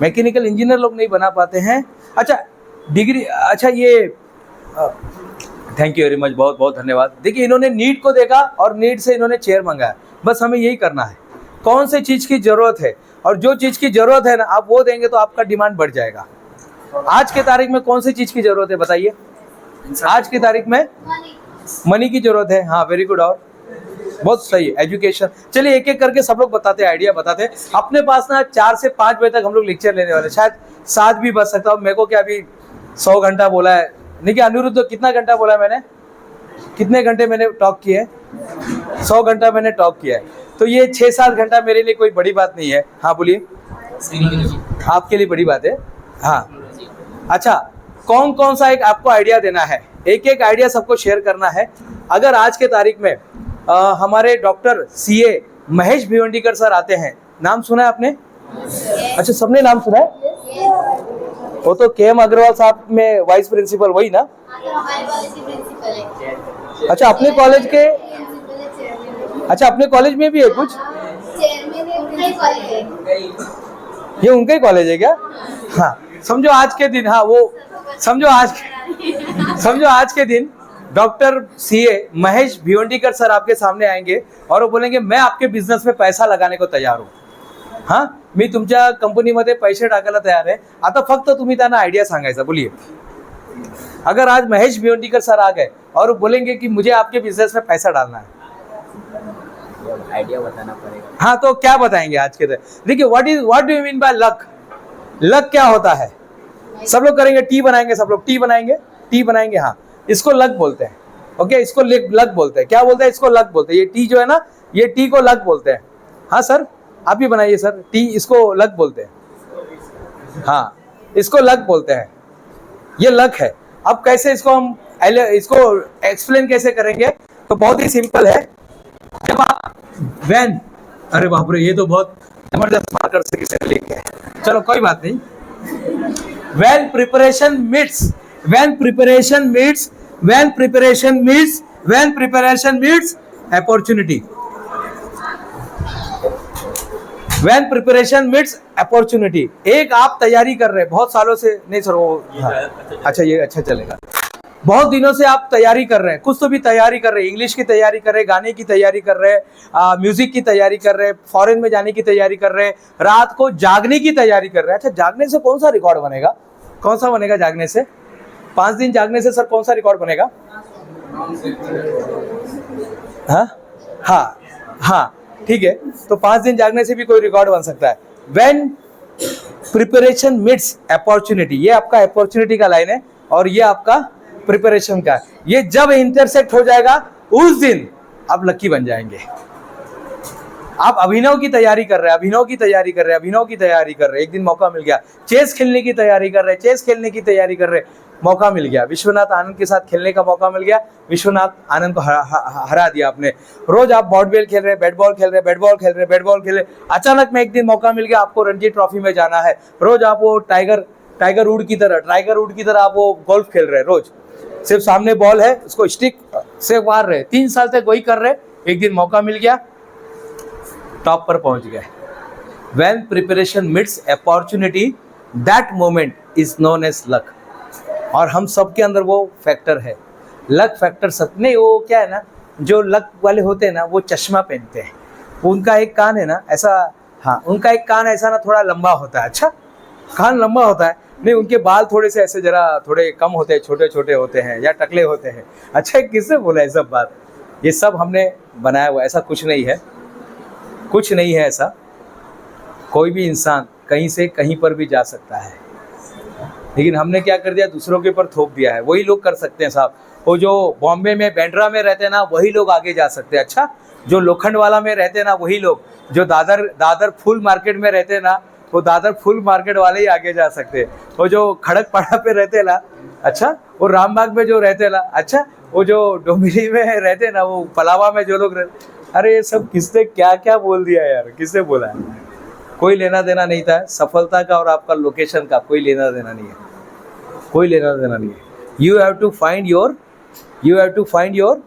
मैकेनिकल इंजीनियर लोग नहीं बना पाते हैं। अच्छा डिग्री, अच्छा ये थैंक यू वेरी मच, बहुत बहुत धन्यवाद। देखिए इन्होंने नीट को देखा और नीट से इन्होंने चेयर मंगाया। बस हमें यही करना है, कौन से चीज़ की ज़रूरत है, और जो चीज़ की ज़रूरत है ना आप वो देंगे तो आपका डिमांड बढ़ जाएगा। आज के तारीख में कौन सी चीज़ की ज़रूरत है बताइए? आज की तारीख में मनी की ज़रूरत है। हाँ वेरी गुड, और बहुत सही, एजुकेशन। चलिए एक एक करके सब लोग बताते हैं, आइडिया बताते हैं। अपने पास ना 4 से 5 बजे तक हम लोग लेक्चर लेने वाले, शायद 7 भी बच सकता हूँ। मेरे को क्या अभी 100 घंटा बोला है, नहीं कि अनिरुद्ध तो कितना घंटा बोला है मैंने? कितने घंटे मैंने टॉक किए? 100 घंटा मैंने टॉक किया है। तो ये 6-7 घंटा मेरे लिए कोई बड़ी बात नहीं है। हाँ बोलिए। आपके लिए बड़ी बात है। हाँ अच्छा, कौन कौन सा एक आपको आइडिया देना है, एक एक आइडिया सबको शेयर करना है। अगर आज के तारीख में हमारे डॉक्टर CA महेश भिवंडीकर सर आते हैं, नाम सुना है आपने? अच्छा सबने नाम सुना है? वो तो KM अग्रवाल साहब में वाइस प्रिंसिपल, वही ना? अच्छा अपने कॉलेज के, अच्छा अपने कॉलेज में भी है कुछ? ये उनका ही कॉलेज है क्या? हाँ समझो आज के दिन, हाँ वो समझो आज के दिन डॉक्टर CA महेश भिवंडीकर सर आपके सामने आएंगे और वो बोलेंगे मैं आपके बिझनेस में पैसा लगाने को तयार हूँ, हाँ मी तुमच्या कंपनीमध्ये पैसे टाकायला तयार आहे, आता फक्त तुम्ही त्यांना आइडिया सांगायचा। बोलिए, अगर आज महेश भिवंडीकर सर आ गए और वो बोलेंगे कि मुझे आपके बिजनेस में पैसा डालना है, आइडिया बताना पड़ेगा। हाँ तो क्या बताएंगे आज के दिन? देखिए what do you mean by luck? Luck क्या होता है? सब लोग करेंगे, टी बनाएंगे, सब लोग टी बनाएंगे, हाँ इसको लक बोलते हैं। ओके इसको लक बोलते हैं। क्या बोलते हैं? इसको लक बोलते हैं। ये टी जो है ना, ये टी को लक बोलते हैं। हाँ सर आप भी बनाइए सर, टी इसको लक बोलते हैं। हाँ इसको लक बोलते हैं, ये लक है। अब कैसे इसको हम इसको एक्सप्लेन कैसे करेंगे? तो बहुत ही सिंपल है। जब आप वैन, अरे बाप रे ये तो बहुत जबरदस्त मार्कर से किसे लेके, चलो कोई बात नहीं। When preparation meets opportunity. When preparation meets opportunity. एक आप तैयारी कर रहे हैं बहुत सालों से, नहीं सर वो हाँ, अच्छा ये अच्छा चलेगा। बहुत दिनों से आप तैयारी कर रहे हैं, कुछ तो भी तैयारी कर रहे हैं, इंग्लिश की तैयारी कर रहे हैं, गाने की तैयारी कर रहे हैं, म्यूजिक की तैयारी कर रहे हैं, फॉरेन में जाने की तैयारी कर रहे हैं, रात को जागने की तैयारी कर रहे हैं। अच्छा जागने से कौन सा रिकॉर्ड बनेगा? कौन सा बनेगा जागने से? 5 दिन जागने से सर कौन सा रिकॉर्ड बनेगा? हाँ ठीक है, तो 5 दिन जागने से भी कोई रिकॉर्ड बन सकता है। When preparation meets opportunity, ये आपका अपॉर्चुनिटी का लाइन है और ये आपका प्रिपरेशन का। ये जब इंटरसेक्ट हो जाएगा उस दिन आप लकी बन जाएंगे। आप अभिनव की तैयारी कर रहे हैं, एक दिन मौका मिल गया। चेस खेलने की तैयारी कर रहे, मौका मिल गया। विश्वनाथ आनंद के साथ खेलने का मौका मिल गया, विश्वनाथ आनंद को हरा दिया आपने। रोज आप बॉल खेल रहे, बैट बॉल खेल रहे, अचानक में एक दिन मौका मिल गया, आपको रणजी ट्रॉफी में जाना है। रोज आप वो टाइगर वुड की तरह आप वो गोल्फ खेल रहे, रोज सिर्फ सामने बॉल है उसको स्टिक से मार रहे, 3 साल तक वही कर रहे। एक दिन मौका मिल गया, टॉप पर पहुंच गए। When preparation meets opportunity, that moment is known as luck. और हम सब के अंदर वो फैक्टर है, लक फैक्टर। सब नहीं, वो क्या है ना, जो लक वाले होते हैं ना वो चश्मा पहनते हैं, उनका एक कान है ना ऐसा, हाँ उनका एक कान ऐसा ना थोड़ा लंबा होता है। अच्छा कान लंबा होता है, नहीं उनके बाल थोड़े से ऐसे जरा थोड़े कम होते हैं, छोटे होते हैं या टकले होते हैं। अच्छा किससे बोला है सब बात? ये सब हमने बनाया हुआ, ऐसा कुछ नहीं है ऐसा। कोई भी इंसान कहीं से कहीं पर भी जा सकता है, लेकिन हमने क्या कर दिया, दूसरों के ऊपर थोप दिया है। वही लोग कर सकते हैं साहब, वो जो बॉम्बे में बांद्रा में रहते हैं ना, वही लोग आगे जा सकते हैं। अच्छा, जो लोखंडवाला में रहते हैं ना, वही लोग, जो दादर फुल मार्केट में रहते हैं ना, वो दादर फुल मार्केट वाले ही आगे जा सकते हैं। वो जो खड़कपाड़ा पे रहते हैं ना, अच्छा, वो रामबाग में जो रहते हैं ना, अच्छा, वो जो डोंबिवली में रहते हैं ना, वो पलावा में जो लोग रहते, अरे ये सब किसने क्या क्या बोल दिया यार, किसने बोला है? कोई लेना देना नहीं था सफलता का और आपका लोकेशन का, कोई लेना देना नहीं है, कोई लेना देना नहीं है। You have to find your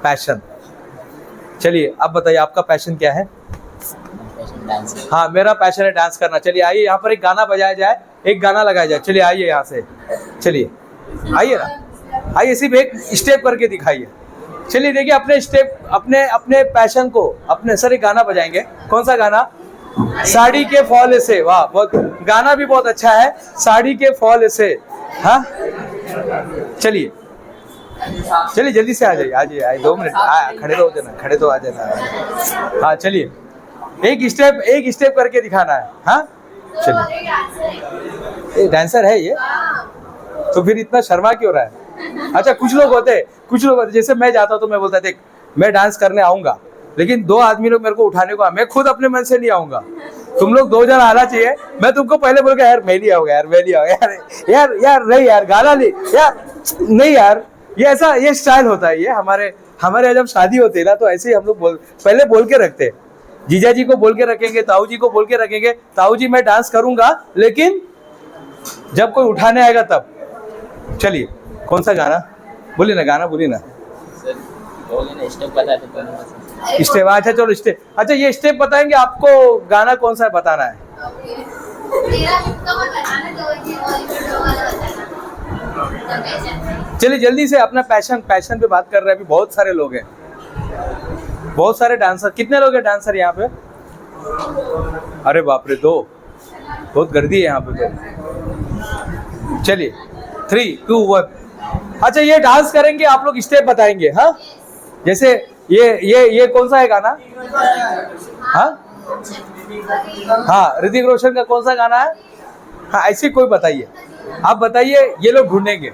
passion. चलिए अब बताइए आपका पैशन क्या है? डांस। हाँ, मेरा पैशन है डांस करना। चलिए आइए, यहाँ पर एक गाना बजाया जाए, एक गाना लगाया जाए। चलिए आइए यहाँ से, चलिए आइए ना, आइए, सिर्फ एक स्टेप करके दिखाइए। चलिए देखिए अपने स्टेप, अपने पैशन को, अपने सर एक गाना बजाएंगे। कौन सा गाना? साड़ी के फॉल से। वाह, बहुत गाना भी बहुत अच्छा है, साड़ी के फॉल से। हाँ चलिए चलिए जल्दी से आ जाइए, आ जाइए, 2 मिनट खड़े रहो देना, खड़े तो आ जाना। हाँ चलिए, एक स्टेप करके दिखाना है। हाँ चलिए, डांसर है ये, तो फिर इतना शर्मा क्यों रहा है? अच्छा, कुछ लोग होते जैसे मैं जाता हूँ तो मैं बोलता देख मैं डांस करने आऊंगा, लेकिन 2 आदमी लोग मेरे को उठाने को, मैं खुद अपने मन से नहीं आऊंगा, तुम लोग 2 जन आना चाहिए। मैं तुमको पहले बोल के यार मैं नहीं आऊंगा, यार मैं नहीं आऊंगा, यार नहीं यार, गाना नहीं यार, नहीं यार, ये ऐसा, ये स्टाइल होता है। ये हमारे यहाँ जब शादी होती है ना, तो ऐसे ही हम लोग पहले बोल के रखते हैं। जीजा जी को बोल के रखेंगे, ताऊ जी को बोल के रखेंगे, ताऊ जी मैं डांस करूंगा, लेकिन जब कोई उठाने आएगा तब। चलिए, कौन सा गाना बोलिए ना, गाना बोलिए ना। स्टेप बता दो। स्टेप, अच्छा चलो स्टेप, अच्छा ये स्टेप बताएंगे आपको, गाना कौन सा है बताना है। चलिए जल्दी से, अपना पैशन पे बात कर रहे हैं। अभी बहुत सारे लोग हैं, बहुत सारे डांसर। कितने लोग हैं डांसर यहाँ पे? अरे बाप रे, 2, बहुत गर्दी है यहाँ पे तो। चलिए 3, 2, 1। अच्छा ये डांस करेंगे, आप लोग स्टेप बताएंगे। हाँ जैसे ये कौन सा है गाना? हाँ हाँ, ऋतिक रोशन का कौन सा गाना है? हाँ ऐसे कोई बताइए, आप बताइए, ये लोग ढूंढेंगे।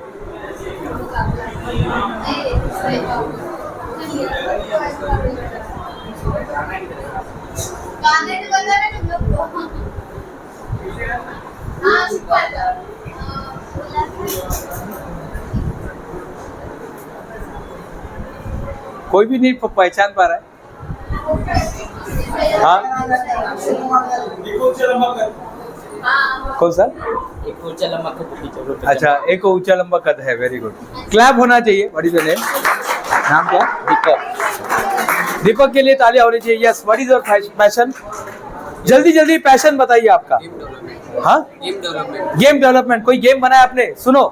कोई भी नहीं पहचान पा रहा है। हाँ कौन सा? एक ऊंचा लंबा कद। अच्छा, एक ऊंचा लंबा कद है, वेरी गुड। क्लैप होना चाहिए। What is your name? नाम क्या? दीपक। दीपक के लिए तालियां होनी चाहिए। Yes, what is your passion? जल्दी पैशन बताइए आपका। हाँ, गेम डेवलपमेंट। कोई गेम बनाया आपने? सुनो,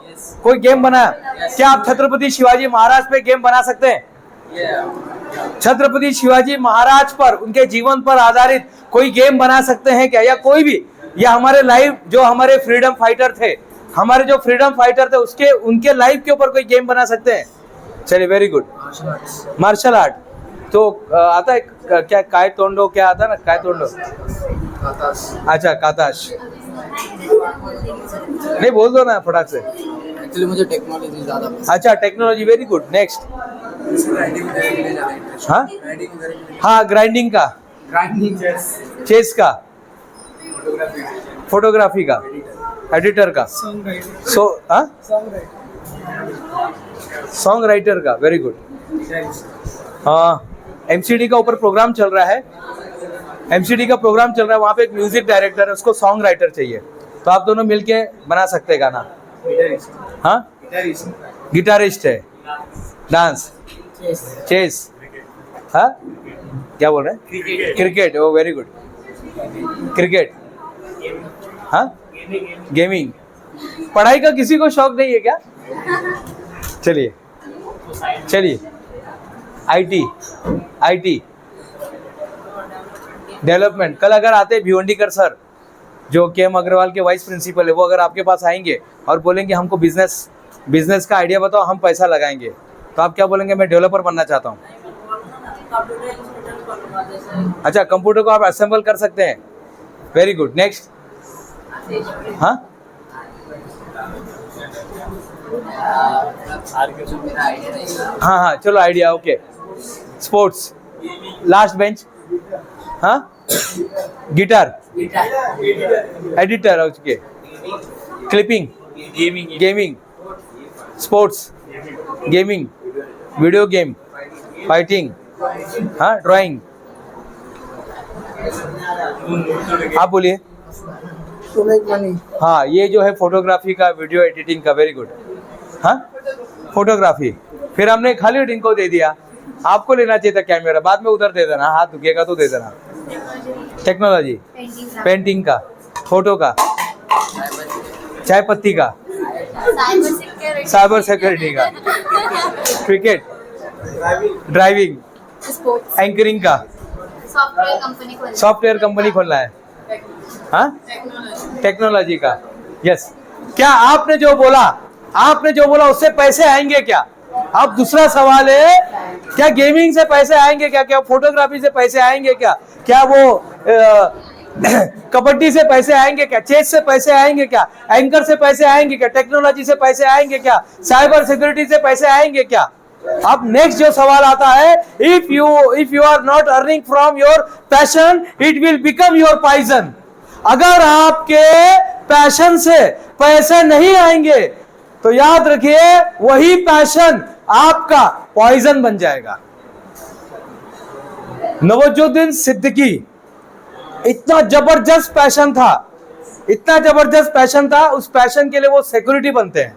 कोई गेम बनाया? क्या आप छत्रपति शिवाजी महाराज पे गेम बना सकते हैं? छत्रपति शिवाजी महाराज पर, उनके जीवन पर आधारित कोई गेम बना सकते हैं क्या? या कोई भी, या हमारे लाइव जो हमारे फ्रीडम फाइटर थे, हमारे जो फ्रीडम फाइटर थे उसके, उनके लाइव के ऊपर कोई गेम बना सकते हैं? चलिए, वेरी गुड। मार्शल आर्ट तो आता है क्या? काय तोंडो क्या आता है ना? काय तोंडो, अच्छा काताश। नहीं बोल दो ना फटाक से। एक्चुअली मुझे टेक्नोलॉजी ज्यादा पसंद। अच्छा, टेक्नोलॉजी, वेरी गुड। नेक्स्ट। हाँ हाँ, ग्राइंडिंग का, चेस का, फोटोग्राफी का, एडिटर का, सॉन्ग राइटर का, वेरी गुड। हाँ, एमसीडी का ऊपर प्रोग्राम चल रहा है, एमसीडी का प्रोग्राम चल रहा है, वहाँ पे एक म्यूजिक डायरेक्टर है, उसको सॉन्ग राइटर चाहिए, तो आप दोनों मिलके बना सकते हैं गाना। हाँ, गिटारिस्ट है, डांस, चेस, हाँ क्या बोल रहे हैं? क्रिकेट, ओ वेरी गुड। क्रिकेट, हाँ, गेमिंग। पढ़ाई का किसी को शौक नहीं है क्या? चलिए चलिए, आईटी डेवलपमेंट। कल अगर आते भिवंडीकर सर, जो केएम अग्रवाल के वाइस प्रिंसिपल है, वो अगर आपके पास आएंगे और बोलेंगे हमको बिजनेस का आइडिया बताओ, हम पैसा लगाएंगे, तो आप क्या बोलेंगे? मैं डेवलपर बनना चाहता हूँ। अच्छा, कंप्यूटर को आप असेंबल कर सकते हैं? Very good, next. हाँ हाँ हाँ, चलो idea, okay. Sports, last bench. हाँ, guitar, editor, okay. Clipping, gaming, sports, gaming, video game, fighting, हाँ, ड्राइंग। आप बोलिए। हाँ, ये जो है फोटोग्राफी का, वीडियो एडिटिंग का, वेरी गुड। हाँ, फोटोग्राफी। फिर हमने खाली इनको दे दिया, आपको लेना चाहिए था कैमरा, बाद में उधर दे देना, हाथ दुखेगा तो दे देना। टेक्नोलॉजी, पेंटिंग का, फोटो का, चाय पत्ती का, साइबर सिक्योरिटी का, क्रिकेट, ड्राइविंग, एंकरिंग का, सॉफ्टवेयर कंपनी खोलना है। हाँ, टेक्नोलॉजी का, यस। क्या आपने जो बोला उससे पैसे आएंगे क्या? अब दूसरा सवाल है, क्या गेमिंग से पैसे आएंगे क्या? क्या फोटोग्राफी से पैसे आएंगे क्या? क्या वो कबड्डी से पैसे आएंगे क्या? चेस से पैसे आएंगे क्या? एंकर से पैसे आएंगे क्या? टेक्नोलॉजी से पैसे आएंगे क्या? साइबर सिक्योरिटी से पैसे आएंगे क्या? अब नेक्स्ट जो सवाल आता है, if you are not earning from your passion, it will become your poison. अगर आपके पैशन से पैसे नहीं आएंगे तो याद रखिए, वही पैशन आपका पॉइजन बन जाएगा। नवाजुद्दीन सिद्दीकी, इतना जबरदस्त पैशन था, उस पैशन के लिए वो सिक्योरिटी बनते हैं।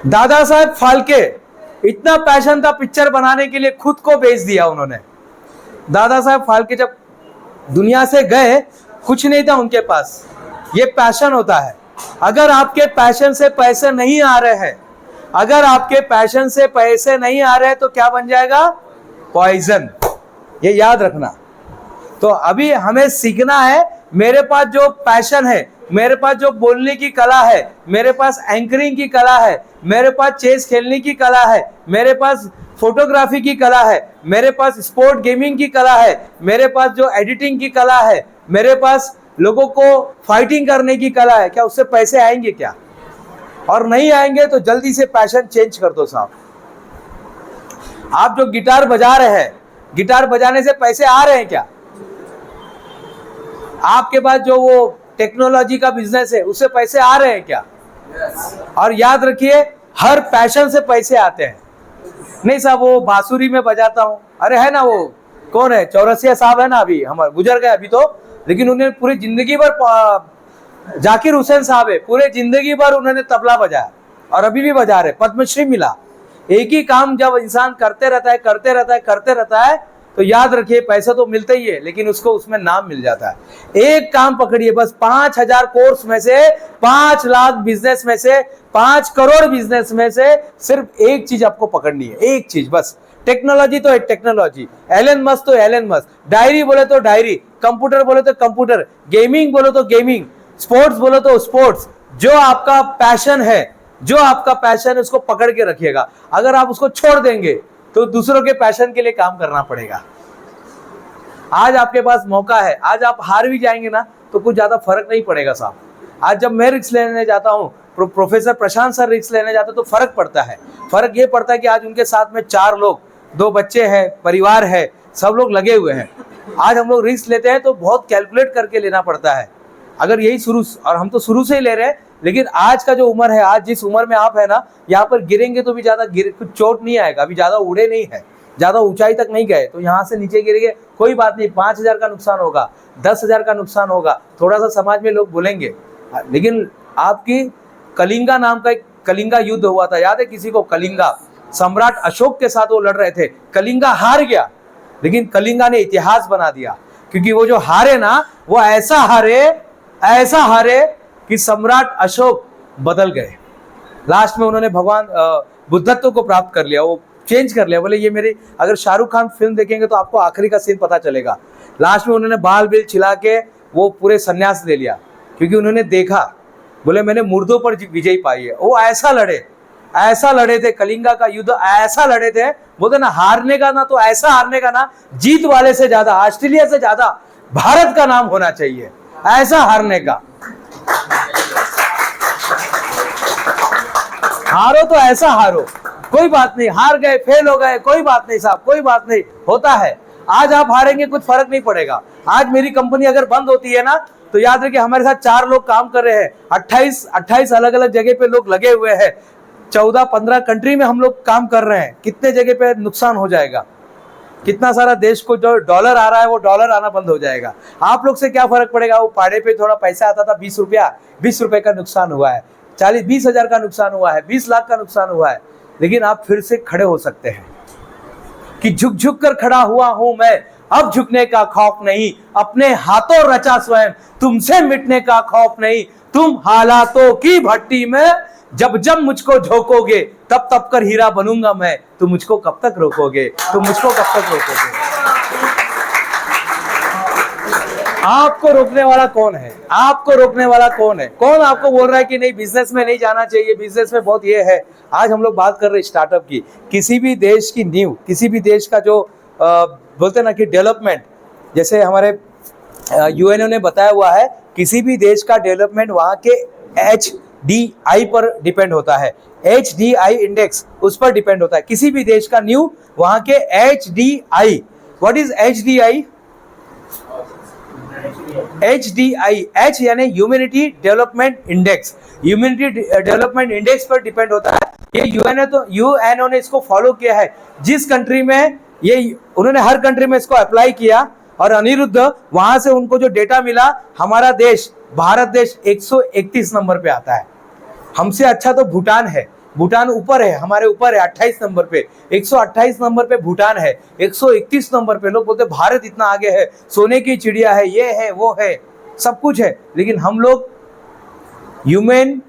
दादा साहब फाल्के, इतना पैशन था पिक्चर बनाने के लिए, खुद को बेच दिया उन्होंने। दादा साहब फाल्के जब दुनिया से गए, कुछ नहीं था उनके पास। ये पैशन होता है। अगर आपके पैशन से पैसे नहीं आ रहे हैं, तो क्या बन जाएगा? पॉइजन। ये याद रखना। तो अभी हमें सीखना है, मेरे पास जो पैशन है, मेरे पास जो बोलने की कला है, मेरे पास एंकरिंग की कला है, मेरे पास चेस खेलने की कला है, मेरे पास फोटोग्राफी की कला है, मेरे पास स्पोर्ट गेमिंग की कला है, मेरे पास जो एडिटिंग की कला है, मेरे पास लोगों को फाइटिंग करने की कला है, क्या उससे पैसे आएंगे क्या? और नहीं आएंगे तो जल्दी से पैशन चेंज कर दो साहब। आप जो गिटार बजा रहे हैं, गिटार बजाने से पैसे आ रहे हैं क्या? आपके पास जो वो टेक्नोलॉजी का बिजनेस है, उससे पैसे आ रहे हैं क्या? और याद रखिए, हर पैशन से पैसे आते हैं। नहीं साहब, वो बांसुरी में बजाता हूँ, अरे है ना, वो कौन है, चौरसिया साहब है ना, अभी हमारे गुजर गए अभी तो, लेकिन उन्हें पूरी जिंदगी भर, जाकिर हुसैन साहब है, पूरे जिंदगी भर उन्होंने तबला बजाया और अभी भी बजा रहे, पद्मश्री मिला। एक ही काम जब इंसान करते रहता है तो याद रखिए, पैसा तो मिलता ही है, लेकिन उसको उसमें नाम मिल जाता है। एक काम पकड़िए बस, 5000 कोर्स में से, 5 लाख बिजनेस में से, 5 करोड़ बिजनेस में से सिर्फ एक चीज आपको पकड़नी है, एक चीज बस। टेक्नोलॉजी तो टेक्नोलॉजी, एलन मस्क तो एलन मस्क, डायरी बोले तो डायरी, कंप्यूटर बोले तो कंप्यूटर, गेमिंग बोले तो गेमिंग, स्पोर्ट्स बोले तो स्पोर्ट्स। जो आपका पैशन है उसको पकड़ के रखिएगा। अगर आप उसको छोड़ देंगे तो दूसरों के पैशन के लिए काम करना पड़ेगा। आज आपके पास मौका है, आज आप हार भी जाएंगे ना तो कुछ ज्यादा फर्क नहीं पड़ेगा साहब। आज जब मैं रिस्क लेने जाता हूँ, प्रोफेसर प्रशांत सर रिस्क लेने जाते तो फर्क पड़ता है। फर्क ये पड़ता है कि आज उनके साथ में 4 लोग, 2 बच्चे हैं, परिवार है, सब लोग लगे हुए हैं। आज हम लोग रिस्क लेते हैं तो बहुत कैलकुलेट करके लेना पड़ता है। अगर यही और हम तो शुरू से ही ले रहे हैं, लेकिन आज का जो उम्र है, आज जिस उम्र में आप है ना, यहाँ पर गिरेंगे तो भी ज्यादा कुछ चोट नहीं आएगा, अभी ज्यादा उड़े नहीं है, ज्यादा ऊंचाई तक नहीं गए, तो यहाँ से नीचे गिरेंगे कोई बात नहीं, 5000 का नुकसान होगा, 10,000 का नुकसान होगा, थोड़ा सा समाज में लोग बोलेंगे। लेकिन आपकी कलिंगा नाम का एक कलिंगा युद्ध हुआ था, याद है किसी को? कलिंगा, सम्राट अशोक के साथ वो लड़ रहे थे, कलिंगा हार गया, लेकिन कलिंगा ने इतिहास बना दिया, क्योंकि वो जो हारे ना, वो ऐसा हारे कि सम्राट अशोक बदल गए। लास्ट में उन्होंने भगवान बुद्धत्व को प्राप्त कर लिया, वो चेंज कर लिया। बोले ये मेरी, अगर शाहरुख खान फिल्म देखेंगे तो आपको आखिरी का सीन पता चलेगा। लास्ट में उन्होंने बाल बिल छिला के वो पूरे सन्यास ले लिया, क्योंकि उन्होंने देखा, बोले मैंने मुर्दों पर विजय पाई है। वो ऐसा लड़े थे, कलिंगा का युद्ध ऐसा लड़े थे, बोलते ना हारने का ना, तो ऐसा हारने का ना, जीत वाले से ज्यादा, ऑस्ट्रेलिया से ज्यादा भारत का नाम होना चाहिए, ऐसा हारने का। हारो तो ऐसा हारो, कोई बात नहीं, हार गए, फेल हो गए, कोई बात नहीं साहब, कोई बात नहीं, होता है। आज आप हारेंगे, कुछ फर्क नहीं पड़ेगा। आज मेरी कंपनी अगर बंद होती है ना, तो याद रखिए हमारे साथ 4 लोग काम कर रहे हैं, 28 अलग अलग जगह पे लोग लगे हुए हैं, 14-15 कंट्री में हम लोग काम कर रहे हैं। कितने जगह पे नुकसान हो जाएगा, कितना सारा देश को जो डॉलर आ रहा है वो डॉलर आना बंद हो जाएगा। आप लोग से क्या फर्क पड़ेगा? वो पाड़े पे थोड़ा पैसा आता था 20 रुपया, 20 रुपए का नुकसान हुआ है, 40-20 हजार का नुकसान हुआ है, 20 लाख का नुकसान हुआ है, लेकिन आप फिर से खड़े हो सकते हैं कि झुक झुक कर खड़ा हुआ हूं मैं, अब झुकने का खौफ नहीं, अपने हाथों रचा स्वयं, तुमसे मिटने का खौफ नहीं। तुम हालातों की भट्टी में जब जब मुझको झोंकोगे, तब तब कर हीरा बनूंगा मैं, तुम मुझको कब तक रोकोगे, तुम मुझको कब तक रोकोगे? आपको रोकने वाला कौन है? आपको रोकने वाला कौन है? कौन आपको बोल रहा है कि नहीं बिजनेस में नहीं जाना चाहिए, बिजनेस में बहुत ये है? आज हम लोग बात कर रहे हैं स्टार्टअप की। किसी भी देश की नींव, किसी भी देश का जो बोलते ना कि डेवलपमेंट, जैसे हमारे यूएनओ ने बताया हुआ है, किसी भी देश का डेवलपमेंट वहाँ के HDI पर डिपेंड होता है। HDI इंडेक्स उस पर डिपेंड होता है। किसी भी देश का नींव वहाँ के HDI। What is HDI? HDI, H यानी humanity development index, humanity development index पर डिपेंड होता है। ये यूएनओ ने इसको फॉलो किया है। जिस कंट्री में ये, उन्होंने हर कंट्री में इसको अप्लाई किया, और अनिरुद्ध वहां से उनको जो डेटा मिला, हमारा देश, भारत देश 131 नंबर पे आता है। हमसे अच्छा तो भूटान है, भूटान ऊपर है, हमारे ऊपर है 28 नंबर पे, 128 नंबर पे भूटान है, 131 नंबर पे। लोग बोलते भारत इतना आगे है, सोने की चिड़िया है, ये है वो है, सब कुछ है, लेकिन हम लोग ह्यूमन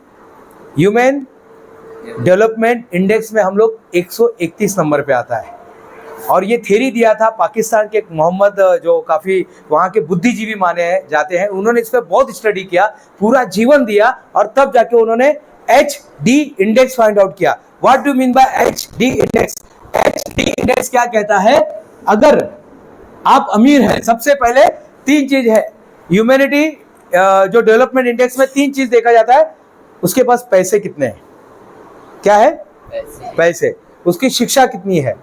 डेवलपमेंट इंडेक्स में हम लोग 131 नंबर पे आता है। और ये थ्योरी दिया था पाकिस्तान के मोहम्मद, जो काफ़ी वहाँ के बुद्धिजीवी माने जाते हैं, उन्होंने इस पर बहुत स्टडी किया, पूरा जीवन दिया, और तब जाके उन्होंने HD इंडेक्स फाइंड आउट किया। What do mean by HD index? HD index क्या कहता है? अगर आप अमीर हैं, सबसे पहले 3 चीज है ह्यूमैनिटी जो डेवलपमेंट इंडेक्स में, 3 चीज देखा जाता है। उसके पास पैसे कितने हैं, क्या है? पैसे। उसकी शिक्षा कितनी है,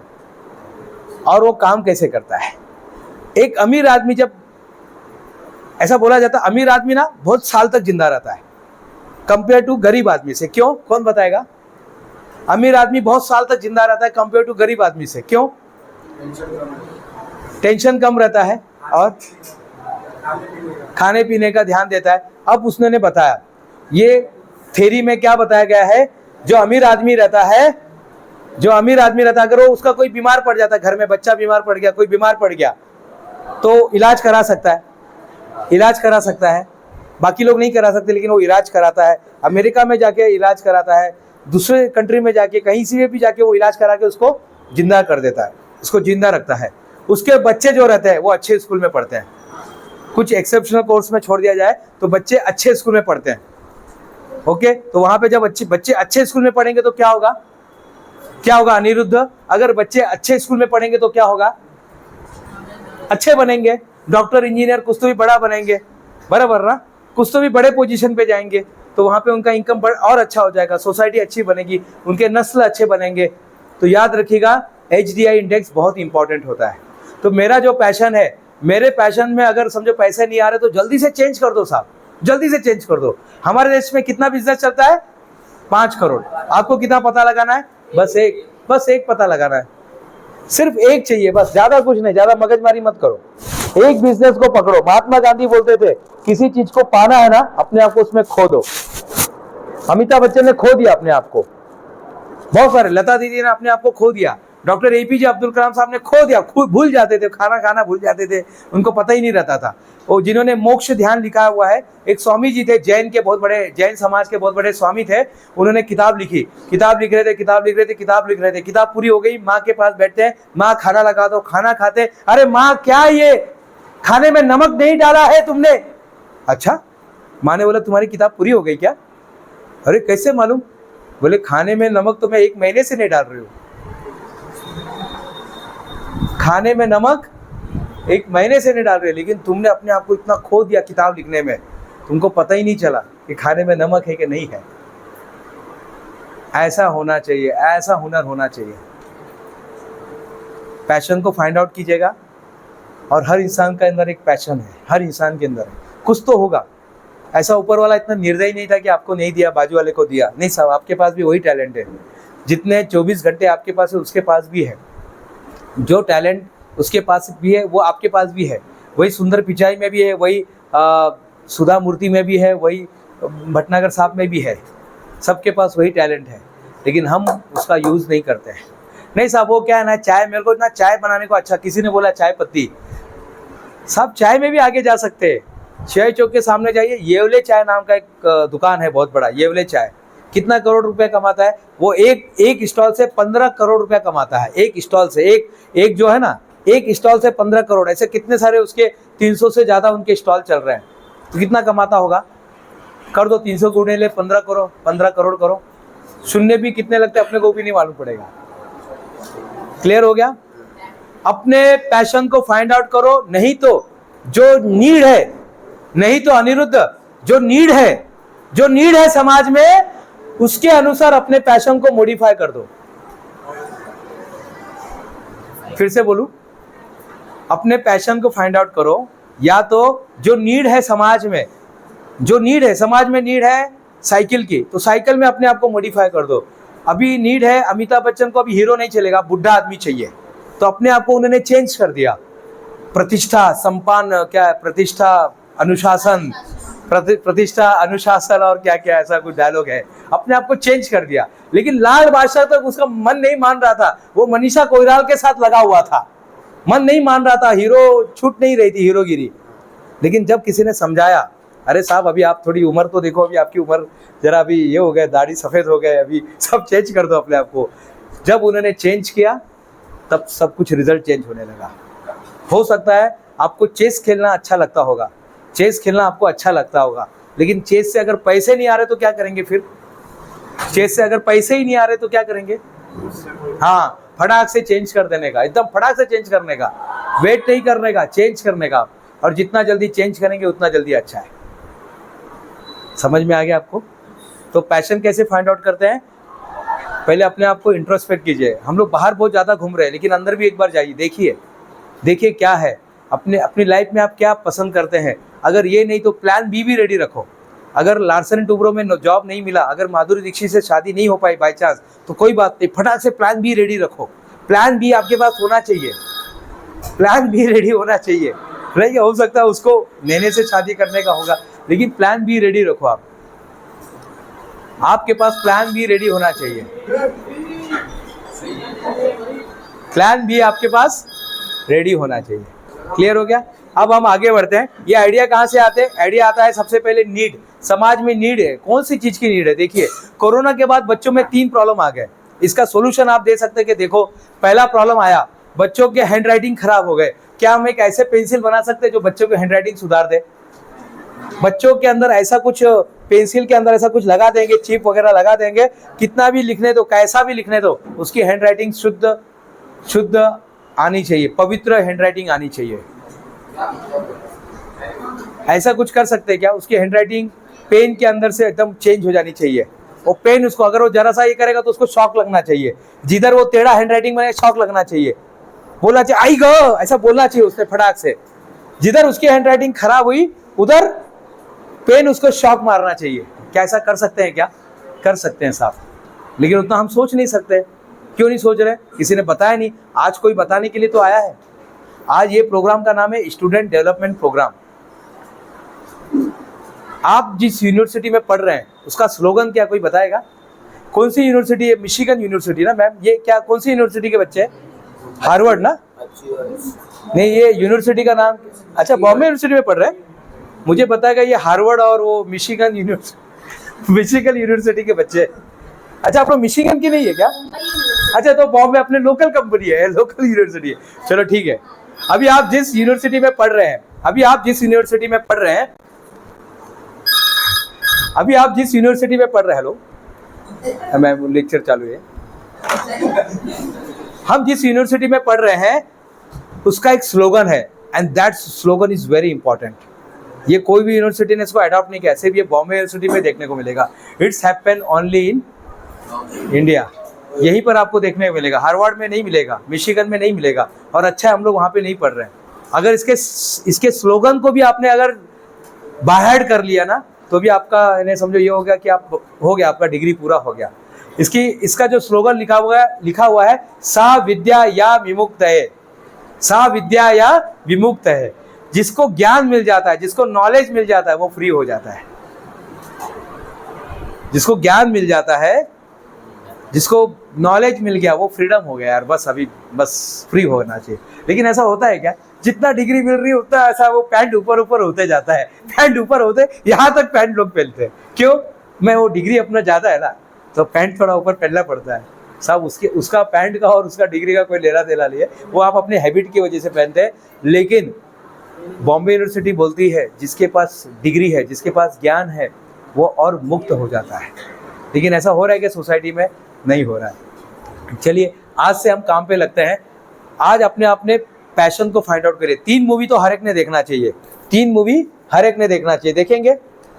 और वो काम कैसे करता है। एक अमीर आदमी, जब ऐसा बोला जाता है अमीर आदमी ना बहुत साल तक जिंदा रहता है कंपेयर टू गरीब आदमी से। क्यों? कौन बताएगा? अमीर आदमी बहुत साल तक जिंदा रहता है कंपेयर टू गरीब आदमी से। क्यों? टेंशन कम रहता है और खाने पीने का ध्यान देता है। अब उसने बताया, ये थ्योरी में क्या बताया गया है, जो अमीर आदमी रहता है, अगर वो उसका कोई बीमार पड़ जाता है, घर में बच्चा बीमार पड़ गया, कोई बीमार पड़ गया, तो इलाज करा सकता है। बाकी लोग नहीं करा सकते, लेकिन वो इलाज कराता है। अमेरिका में जाके इलाज कराता है, दूसरे कंट्री में जाके, कहीं से भी जाके वो इलाज करा के उसको जिंदा कर देता है, उसको जिंदा रखता है। उसके बच्चे जो रहते हैं वो अच्छे स्कूल में पढ़ते हैं। कुछ एक्सेप्शनल कोर्स में छोड़ दिया जाए तो बच्चे अच्छे स्कूल में पढ़ते हैं। ओके, तो वहां पे जब बच्चे अच्छे स्कूल में पढ़ेंगे तो क्या होगा? अनिरुद्ध, अगर बच्चे अच्छे स्कूल में पढ़ेंगे तो क्या होगा? अच्छे बनेंगे, डॉक्टर, इंजीनियर, कुछ तो भी बड़ा बनेंगे, बराबर ना? कुछ तो भी बड़े पोजीशन पे जाएंगे, तो वहाँ पे उनका इनकम और अच्छा हो जाएगा, सोसाइटी अच्छी बनेगी, उनके नस्ल अच्छे बनेंगे। तो याद रखिएगा, HDI इंडेक्स बहुत इंपॉर्टेंट होता है। तो मेरा जो पैशन है, मेरे पैशन में अगर समझो पैसे नहीं आ रहे तो जल्दी से चेंज कर दो साहब, जल्दी से चेंज कर दो। हमारे देश में कितना बिजनेस चलता है? 5 करोड़। आपको कितना पता लगाना है? बस एक पता लगाना है, सिर्फ एक चाहिए, बस, ज्यादा कुछ नहीं, ज्यादा मगजमारी मत करो। एक बिजनेस को पकड़ो। महात्मा गांधी बोलते थे, किसी चीज को पाना है ना, अपने आप को उसमें खो दो। अमिताभ बच्चन ने खो दिया अपने आप को, बहुत सारे, लता दीदी ने अपने आप को खो दिया, डॉक्टर APJ अब्दुल कलाम साहब ने खो दिया, भूल जाते थे, खाना खाना भूल जाते थे, उनको पता ही नहीं रहता था। वो जिन्होंने मोक्ष ध्यान लिखा हुआ है, एक स्वामी जी थे, जैन समाज के बहुत बड़े स्वामी थे, उन्होंने किताब लिख रहे थे, किताब पूरी हो गई, माँ के पास बैठते हैं, माँ खाना लगा दो, खाना खाते, अरे माँ क्या ये खाने में नमक नहीं डाला है तुमने? अच्छा, माँ ने बोला तुम्हारी किताब पूरी हो गई क्या? अरे कैसे मालूम? बोले खाने में नमक तो मैं 1 महीने से नहीं डाल रही हूँ, खाने में नमक 1 महीने से नहीं डाल रहे, लेकिन तुमने अपने आप को इतना खो दिया किताब लिखने में, तुमको पता ही नहीं चला कि खाने में नमक है कि नहीं है। ऐसा होना चाहिए, ऐसा हुनर होना चाहिए। पैशन को फाइंड आउट कीजिएगा, और हर इंसान के अंदर एक पैशन है, हर इंसान के अंदर कुछ तो होगा। ऐसा ऊपर वाला इतना निर्दयी नहीं था कि आपको नहीं दिया, बाजू वाले को दिया। नहीं साहब, आपके पास भी वही टैलेंट है, जितने 24 घंटे आपके पास है उसके पास भी है। जो टैलेंट उसके पास भी है वो आपके पास भी है। वही सुंदर पिचाई में भी है, वही सुधा मूर्ति में भी है, वही भटनागर साहब में भी है। सबके पास वही टैलेंट है, लेकिन हम उसका यूज़ नहीं करते हैं। नहीं साहब, वो क्या है ना, चाय, मेरे को इतना चाय बनाने को अच्छा, किसी ने बोला चाय पत्ती, सब चाय में भी आगे जा सकते हैं। शेर चौक के सामने जाइए, येवले चाय नाम का एक दुकान है बहुत बड़ा, येवले चाय। कितना करोड़ रुपए कमाता है वो, एक स्टॉल से 15 करोड़ रुपया कमाता है। एक स्टॉल से, एक जो है ना, एक स्टॉल से 15 करोड़। ऐसे कितने सारे उसके 300 से ज़्यादा उनके स्टॉल चल रहे हैं, तो कितना कमाता होगा? कर दो 300 को ले 15 करोड़ करो, शून्य भी कितने लगते हैं अपने को भी नहीं मालूम पड़ेगा। क्लियर हो गया? अपने पैशन को फाइंड आउट करो, नहीं तो जो नीड है, नहीं तो अनिरुद्ध, जो नीड है समाज में, उसके अनुसार अपने पैशन को मॉडिफाई कर दो। फिर से बोलूं, अपने पैशन को फाइंड आउट करो, या तो जो नीड है समाज में, समाज में नीड है साइकिल की, तो साइकिल में अपने आप को मॉडिफाई कर दो। अभी नीड है अमिताभ बच्चन को, अभी हीरो नहीं चलेगा, बुढ़ा आदमी चाहिए, तो अपने आप को उन्होंने चेंज कर दिया। प्रतिष्ठा, संपन्न, क्या है, प्रतिष्ठा, अनुशासन, प्रतिष्ठा, अनुशासन और क्या क्या ऐसा कुछ डायलॉग है, अपने आप को चेंज कर दिया। लेकिन लाल बादशाह तक उसका मन नहीं मान रहा था, वो मनीषा कोइराला के साथ लगा हुआ था, मन नहीं मान रहा था, हीरो छूट नहीं रही थी, हीरोगिरी। लेकिन जब किसी ने समझाया, अरे साहब अभी आप थोड़ी उम्र तो देखो, अभी आपकी उम्र जरा अभी ये हो गए, दाढ़ी सफ़ेद हो गए, अभी सब चेंज कर दो अपने आप को। जब उन्होंने चेंज किया तब सब कुछ रिजल्ट चेंज होने लगा। हो सकता है आपको चेस खेलना अच्छा लगता होगा, चेस खेलना आपको अच्छा लगता होगा, लेकिन चेस से अगर पैसे नहीं आ रहे तो क्या करेंगे? फिर चेस से अगर पैसे ही नहीं आ रहे तो क्या करेंगे? हाँ, फटाक से चेंज कर देने का, एकदम फटाक से चेंज करने का, वेट नहीं करने का, चेंज करने का। और जितना जल्दी चेंज करेंगे उतना जल्दी अच्छा है। समझ में आ गया आपको? तो पैशन कैसे फाइंड आउट करते हैं? पहले अपने आप को इंट्रोस्पेक्ट कीजिए। हम लोग बाहर बहुत ज़्यादा घूम रहे हैं, लेकिन अंदर भी एक बार जाइए, देखिए क्या है अपनी लाइफ में, आप क्या पसंद करते हैं। अगर ये नहीं तो प्लान बी भी रेडी रखो। अगर लार्सन एंड टुब्रो में जॉब नहीं मिला, अगर माधुरी दीक्षित से शादी नहीं हो पाई बाई चांस, तो कोई बात नहीं, फटाक से प्लान बी रेडी रखो। प्लान बी आपके पास होना चाहिए, प्लान बी रेडी होना चाहिए। नहीं हो सकता है उसको नैने से शादी करने का होगा, लेकिन प्लान बी रेडी रखो। आपके पास प्लान बी रेडी होना चाहिए, प्लान बी आपके पास रेडी होना चाहिए। क्लियर हो गया? अब हम आगे बढ़ते हैं। ये आइडिया कहाँ से आते हैं? आइडिया आता है सबसे पहले नीड, समाज में नीड है। कौन सी चीज़ की नीड है? देखिए, कोरोना के बाद बच्चों में 3 प्रॉब्लम आ गए। इसका सोल्यूशन आप दे सकते हैं कि देखो, पहला प्रॉब्लम आया, बच्चों के हैंड राइटिंग खराब हो गए। क्या हम एक ऐसे पेंसिल बना सकते हैं जो बच्चों की हैंड राइटिंग सुधार दे? बच्चों के अंदर ऐसा कुछ, पेंसिल के अंदर ऐसा कुछ लगा देंगे, चिप वगैरह लगा देंगे, कितना भी लिखने दो, कैसा भी लिखने दो, उसकी हैंड राइटिंग शुद्ध आनी चाहिए, पवित्र हैंड राइटिंग आनी चाहिए। ऐसा कुछ कर सकते हैं क्या? उसकी हैंड राइटिंग पेन के अंदर से एकदम चेंज हो जानी चाहिए। वो पेन उसको, अगर वो जरा सा ये करेगा तो उसको शॉक लगना चाहिए। जिधर वो टेढ़ा हैंड राइटिंग में शॉक लगना चाहिए, बोलना चाहिए आई गो, ऐसा बोलना चाहिए उसने फटाक से। जिधर उसकी हैंड राइटिंग खराब हुई उधर पेन उसको शॉक मारना चाहिए। क्या ऐसा कर सकते हैं? क्या कर सकते हैं साहब, लेकिन उतना हम सोच नहीं सकते। क्यों नहीं सोच रहे? किसी ने बताया नहीं। आज कोई बताने के लिए तो आया है। आज ये प्रोग्राम का नाम है स्टूडेंट डेवलपमेंट प्रोग्राम। आप जिस यूनिवर्सिटी में पढ़ रहे हैं उसका स्लोगन क्या कोई बताएगा? कौन सी यूनिवर्सिटी है? मिशिगन यूनिवर्सिटी ना मैम? ये क्या, कौन सी यूनिवर्सिटी के बच्चे हैं? हार्वर्ड ना? नहीं, ये यूनिवर्सिटी का नाम, अच्छा बॉम्बे यूनिवर्सिटी में पढ़ रहे हैं। मुझे बताएगा ये हार्वर्ड और वो मिशिगन यूनिवर्सिटी के बच्चे। अच्छा, आप लोग मिशिगन की नहीं है क्या? अच्छा, तो बॉम्बे अपने लोकल कंपनी है, लोकल यूनिवर्सिटी है। चलो ठीक है। अभी आप जिस यूनिवर्सिटी में पढ़ रहे हैं, हेलो मैम, लेक्चर चालू है। हम जिस यूनिवर्सिटी में पढ़ रहे हैं उसका एक स्लोगन है, and that slogan is very important. ये कोई भी यूनिवर्सिटी ने इसको अडॉप्ट नहीं किया, सिर्फ ये बॉम्बे यूनिवर्सिटी में देखने को मिलेगा। It's happen only in India, यहीं पर आपको देखने को मिलेगा। हार्वर्ड में नहीं मिलेगा, मिशिगन में नहीं मिलेगा, और अच्छा है हम लोग वहाँ पे नहीं पढ़ रहे हैं। अगर इसके स्लोगन को भी आपने अगर बाहर कर लिया ना, तो भी आपका इन्हें समझो ये हो गया कि आप हो गया, आपका डिग्री पूरा हो गया। इसका जो स्लोगन लिखा हुआ है सा विद्या या विमुक्त है, सा विद्या या विमुक्त है। जिसको ज्ञान मिल जाता है, जिसको नॉलेज मिल जाता है, वो फ्री हो जाता है। जिसको ज्ञान मिल जाता है, जिसको नॉलेज मिल गया, वो फ्रीडम हो गया यार, बस अभी बस फ्री होना चाहिए। लेकिन ऐसा होता है क्या? जितना डिग्री मिल रही है उतना ऐसा वो पैंट ऊपर ऊपर होते जाता है, पैंट ऊपर होते यहाँ तक पैंट लोग पहनते हैं। क्यों? मैं वो डिग्री अपना ज़्यादा है ना, तो पैंट थोड़ा ऊपर पहनना पड़ता है। सब उसका पैंट का और उसका डिग्री का कोई लेना देना नहीं है, वो आप अपने हैबिट की वजह से पहनते हैं। लेकिन बॉम्बे यूनिवर्सिटी बोलती है जिसके पास डिग्री है, जिसके पास ज्ञान है, वो और मुक्त हो जाता है। लेकिन ऐसा हो रहा है कि सोसाइटी में नहीं हो रहा है। चलिए आज से हम काम पे लगते हैं। आज अपने पैशन को फाइंड आउट करिए। 3 मूवी तो हर एक ने देखना चाहिए, 3 मूवी हर एक ने देखना चाहिए। देखेंगे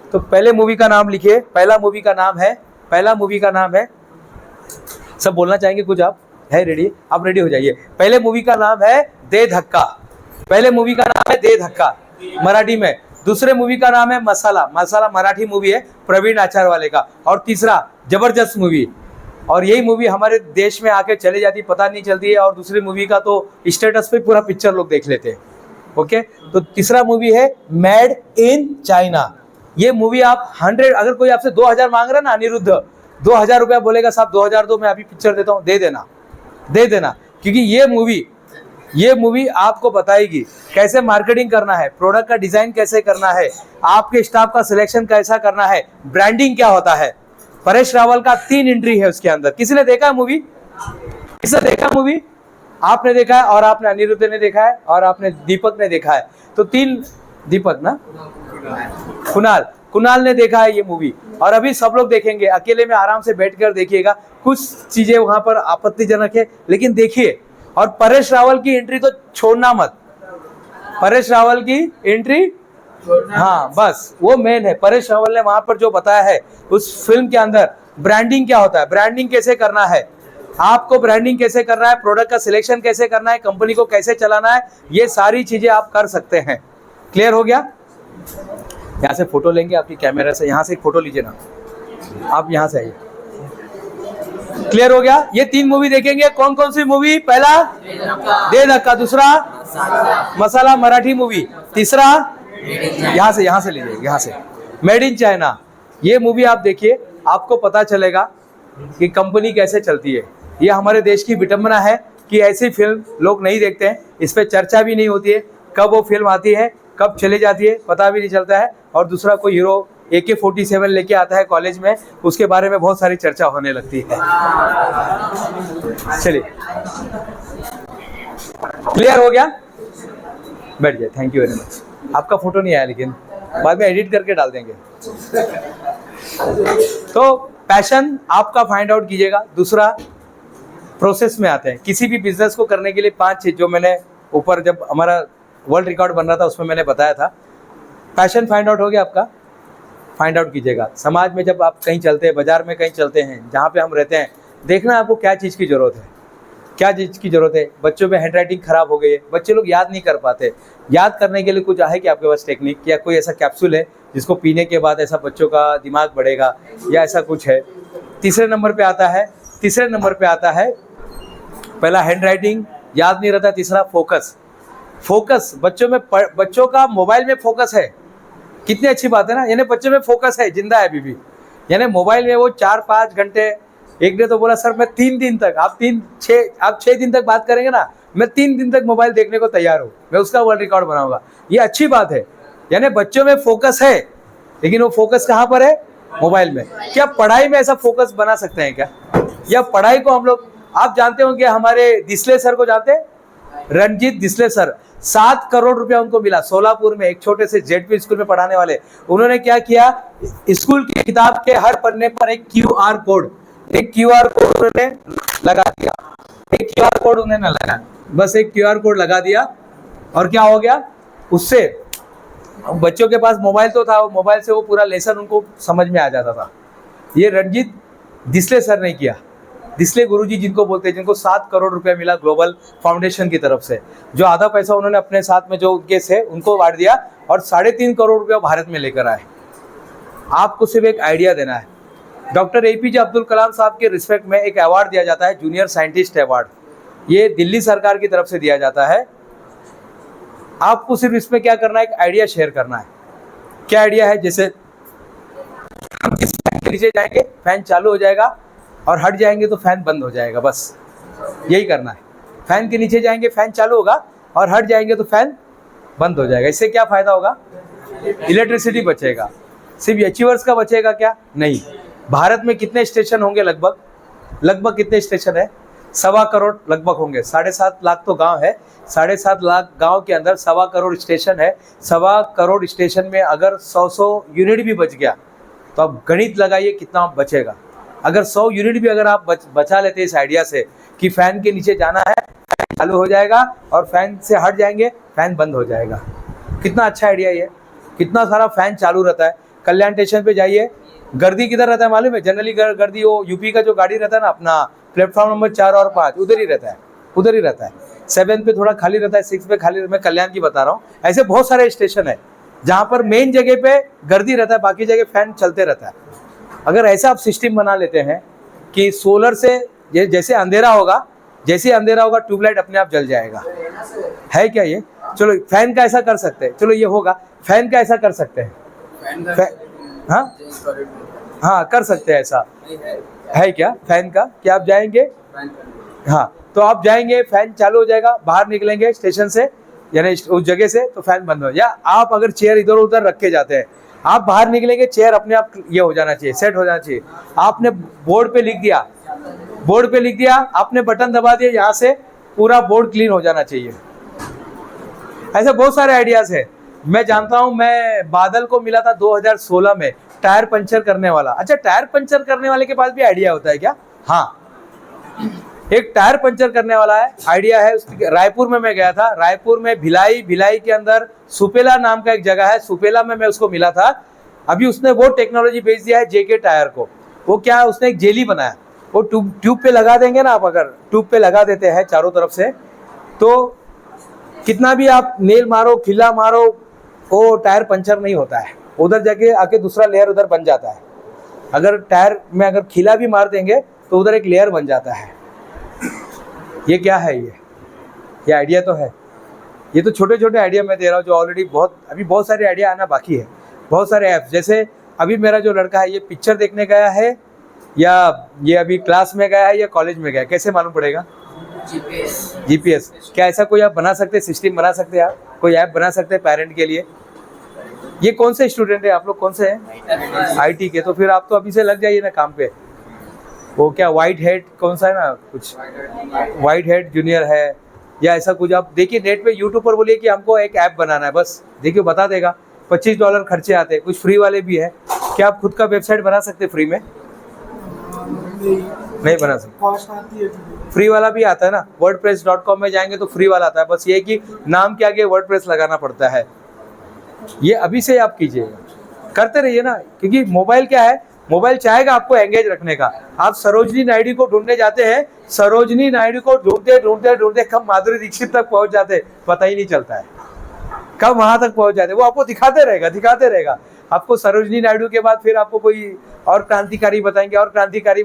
तो पहले मूवी का नाम लिखिए। पहला मूवी का नाम है, सब बोलना चाहेंगे कुछ? आप है रेडी? आप रेडी हो जाइए। पहले मूवी का नाम है दे धक्का, पहले मूवी का नाम है दे धक्का मराठी में। दूसरे मूवी का नाम है मसाला, मसाला मराठी मूवी है प्रवीण आचार्य वाले का। और तीसरा जबरदस्त मूवी, और यही मूवी हमारे देश में आके चली जाती, पता नहीं चलती है। और दूसरी मूवी का तो स्टेटस पे पूरा पिक्चर लोग देख लेते हैं। ओके, तो तीसरा मूवी है मेड इन चाइना। ये मूवी आप 100, अगर कोई आपसे 2000 मांग रहा है ना, अनिरुद्ध 2000 रुपया बोलेगा, साहब 2000 दो, मैं अभी पिक्चर देता हूँ, दे देना। क्योंकि ये मूवी आपको बताएगी कैसे मार्केटिंग करना है, प्रोडक्ट का डिजाइन कैसे करना है, आपके स्टाफ का सिलेक्शन कैसा करना है, ब्रांडिंग क्या होता है। परेश रावल का 3 एंट्री है उसके अंदर। किसी ने देखा है मूवी? किसने देखा मूवी? आपने देखा है, और आपने अनिरुद्ध ने देखा है, और आपने दीपक ने देखा है। तो 3 दीपक ना, कुणाल ने देखा है ये मूवी। और अभी सब लोग देखेंगे, अकेले में आराम से बैठकर देखिएगा। कुछ चीजें वहां पर आपत्तिजनक है, लेकिन देखिए। और परेश रावल की एंट्री तो छोड़ना मत, परेश रावल की एंट्री, हाँ बस वो मेन है। परेश रावल ने वहां पर जो बताया है उस फिल्म के अंदर, ब्रांडिंग क्या होता है, ब्रांडिंग कैसे करना है, आपको ब्रांडिंग कैसे करना है, प्रोडक्ट का सिलेक्शन कैसे करना है, कंपनी को कैसे चलाना है, ये सारी चीजें आप कर सकते हैं। क्लियर हो गया? यहाँ से फोटो लेंगे आपकी कैमरा से, यहाँ से एक फोटो लीजिए ना, आप यहाँ से आइए। क्लियर हो गया? ये 3 मूवी देखेंगे। कौन कौन सी मूवी? पहला दे धक्का, दूसरा मसाला मराठी मूवी, तीसरा यहाँ से लीजिए, यहाँ से मेड इन चाइना। ये मूवी आप देखिए, आपको पता चलेगा कि कंपनी कैसे चलती है। ये हमारे देश की विडंबना है कि ऐसी फिल्म लोग नहीं देखते हैं, इस पर चर्चा भी नहीं होती है। कब वो फिल्म आती है, कब चली जाती है, पता भी नहीं चलता है। और दूसरा कोई हीरो AK-47 लेके आता है कॉलेज में, उसके बारे में बहुत सारी चर्चा होने लगती है। चलिए, क्लियर हो गया? बैठ जाए। Thank you very much. आपका फोटो नहीं आया, लेकिन बाद में एडिट करके डाल देंगे। तो पैशन आपका फाइंड आउट कीजिएगा। दूसरा, प्रोसेस में आते हैं। किसी भी बिजनेस को करने के लिए 5 चीज, जो मैंने ऊपर जब हमारा वर्ल्ड रिकॉर्ड बन रहा था उसमें मैंने बताया था। पैशन फाइंड आउट हो गया आपका, फाइंड आउट कीजिएगा। समाज में जब आप कहीं चलते हैं, बाजार में कहीं चलते हैं, जहाँ पे हम रहते हैं, देखना आपको क्या चीज़ की ज़रूरत है, क्या चीज़ की ज़रूरत है। बच्चों में हैंड राइटिंग खराब हो गई है, बच्चे लोग याद नहीं कर पाते। याद करने के लिए कुछ है कि आपके पास टेक्निक, या कोई ऐसा कैप्सूल है जिसको पीने के बाद ऐसा बच्चों का दिमाग बढ़ेगा, या ऐसा कुछ है। तीसरे नंबर पे आता है पहला हैंड राइटिंग, याद नहीं रहता। तीसरा फोकस बच्चों का मोबाइल में फोकस है। कितनी अच्छी बात है ना, यानी बच्चों में फोकस है, जिंदा है अभी भी। यानी मोबाइल में वो 4-5 घंटे, एक ने तो बोला सर मैं 3 दिन तक, आप 6 दिन तक बात करेंगे ना, मैं 3 दिन तक मोबाइल देखने को तैयार हूँ, मैं उसका वर्ल्ड रिकॉर्ड बनाऊंगा। ये अच्छी बात है, यानी बच्चों में फोकस है। लेकिन वो फोकस कहाँ पर है? मोबाइल में। क्या पढ़ाई में ऐसा फोकस बना सकते हैं क्या? या पढ़ाई को हम लोग, आप जानते होंगे हमारे दिसले सर को जानते हैं, रणजीत दिसले सर, 7 करोड़ रुपया उनको मिला सोलापुर में, एक छोटे से ZP स्कूल में पढ़ाने वाले। उन्होंने क्या किया, स्कूल की किताब के हर पन्ने पर एक QR कोड उन्होंने लगा दिया। बस एक QR कोड लगा दिया, और क्या हो गया उससे, बच्चों के पास मोबाइल तो था, मोबाइल से वो पूरा लेसन उनको समझ में आ जाता था। ये रणजीत डिस्ले सर ने किया। डिस्ले गुरुजी जिनको बोलते हैं, जिनको 7 करोड़ रुपया मिला ग्लोबल फाउंडेशन की तरफ से, जो आधा पैसा उन्होंने अपने साथ में जो उनके से उनको बांट दिया और 3.5 करोड़ रुपया भारत में लेकर आए। आपको सिर्फ एक आइडिया देना है। डॉक्टर APJ अब्दुल कलाम साहब के रिस्पेक्ट में एक अवार्ड दिया जाता है, जूनियर साइंटिस्ट अवार्ड। ये दिल्ली सरकार की तरफ से दिया जाता है। आपको सिर्फ इसमें क्या करना है, एक आइडिया शेयर करना है। क्या आइडिया है, जैसे हम इस फैन के नीचे जाएंगे फैन चालू हो जाएगा और हट जाएंगे तो फैन बंद हो जाएगा, बस यही करना है। फैन के नीचे जाएंगे फैन चालू होगा और हट जाएंगे तो फैन बंद हो जाएगा। इससे क्या फ़ायदा होगा, इलेक्ट्रिसिटी बचेगा। सिर्फ अचीवर्स का बचेगा क्या, नहीं। भारत में कितने स्टेशन होंगे, लगभग कितने स्टेशन है, 1.25 करोड़ लगभग होंगे। 7.5 लाख तो गांव है, 7.5 लाख गांव के अंदर 1.25 करोड़ स्टेशन है। 1.25 करोड़ स्टेशन में अगर 100 यूनिट भी बच गया तो आप गणित लगाइए कितना बचेगा। अगर 100 यूनिट भी अगर आप बचा लेते इस आइडिया से कि फैन के नीचे जाना है, फैन चालू हो जाएगा और फैन से हट जाएंगे फैन बंद हो जाएगा। कितना अच्छा आइडिया ये, कितना सारा फैन चालू रहता है। कल्याण स्टेशन पे जाइए, गर्दी किधर रहता है मालूम है, जनरली गर्दी वो यूपी का जो गाड़ी रहता है ना अपना, प्लेटफॉर्म नंबर 4 और 5 उधर ही रहता है। 7 पे थोड़ा खाली रहता है, 6 पे खाली, मैं कल्याण की बता रहा हूँ। ऐसे बहुत सारे स्टेशन है जहाँ पर मेन जगह पे गर्दी रहता है, बाकी जगह फैन चलते रहता है। अगर ऐसा आप सिस्टम बना लेते हैं कि सोलर से जैसे अंधेरा होगा ट्यूबलाइट अपने आप जल जाएगा, है क्या ये। चलो फैन का ऐसा कर सकते हैं, चलो ये होगा, फैन का ऐसा कर सकते हैं, हाँ कर सकते हैं ऐसा, है क्या फैन का। क्या आप जाएंगे, हाँ तो आप जाएंगे फैन चालू हो जाएगा, बाहर निकलेंगे स्टेशन से यानी उस जगह से तो फैन बंद हो। या आप अगर चेयर इधर उधर रख के जाते हैं, आप बाहर निकलेंगे चेयर अपने आप ये हो जाना चाहिए, सेट हो जाना चाहिए। आपने बोर्ड पे लिख दिया, आपने बटन दबा दिया, यहाँ से पूरा बोर्ड क्लीन हो जाना चाहिए। ऐसे बहुत सारे आइडियाज है। मैं जानता हूँ, मैं बादल को मिला था 2016 में टायर पंचर करने वाला। अच्छा, टायर पंचर करने वाले के पास भी आइडिया होता है क्या? हाँ, एक टायर पंचर करने वाला है, आइडिया है। रायपुर में मैं गया था, रायपुर में भिलाई के अंदर सुपेला नाम का एक जगह है, सुपेला में मैं उसको मिला था। अभी उसने वो टेक्नोलॉजी भेज दिया है JK टायर को। वो क्या है, उसने एक जेली बनाया, वो ट्यूब पे लगा देंगे ना, आप अगर ट्यूब पे लगा देते हैं चारों तरफ से, तो कितना भी आप नेल मारो, खिला मारो, वो टायर पंचर नहीं होता है। उधर जाके आके दूसरा लेयर उधर बन जाता है। अगर टायर में अगर खिला भी मार देंगे तो उधर एक लेयर बन जाता है। ये क्या है, ये आइडिया तो है। ये तो छोटे छोटे आइडिया मैं दे रहा हूँ जो ऑलरेडी अभी बहुत सारे आइडिया आना बाकी है। बहुत सारे ऐप्स, जैसे अभी मेरा जो लड़का है ये पिक्चर देखने गया है या ये अभी क्लास में गया है या कॉलेज में गया, कैसे मालूम पड़ेगा? GPS। क्या ऐसा कोई आप बना सकते, सिस्टम बना सकते हैं, आप कोई ऐप बना सकते हैं पेरेंट के लिए? ये कौन से स्टूडेंट है आप लोग, कौन से हैं? IT के। तो फिर आप तो अभी से लग जाइए ना काम पे। वो क्या व्हाइट हेड कौन सा है ना, कुछ व्हाइट हेड जूनियर है या ऐसा कुछ, आप देखिए नेट पे यूट्यूब पर बोलिए कि हमको एक ऐप बनाना है, बस देखिए बता देगा। $25 खर्चे आते हैं, कुछ फ्री वाले भी है। क्या आप खुद का वेबसाइट बना सकते हैं फ्री में? नहीं बना सकते। फ्री वाला भी आता है ना, wordpress.com में जाएंगे तो फ्री वाला आता है। बस ये कि नाम के आगे WordPress लगाना पड़ता है। ये अभी से आप कीजिएगा, करते रहिए ना, क्योंकि मोबाइल क्या है, मोबाइल चाहेगा आपको एंगेज रखने का। आप सरोजनी नायडू को ढूंढने जाते हैं, सरोजनी नायडू को ढूंढते कब माधुरी दीक्षित तक पहुंच जाते पता ही नहीं चलता है, कब वहां तक पहुंच जाते। वो आपको दिखाते रहेगा। आपको सरोजनी नायडू के बाद फिर आपको कोई और क्रांतिकारी बताएंगे, और क्रांतिकारी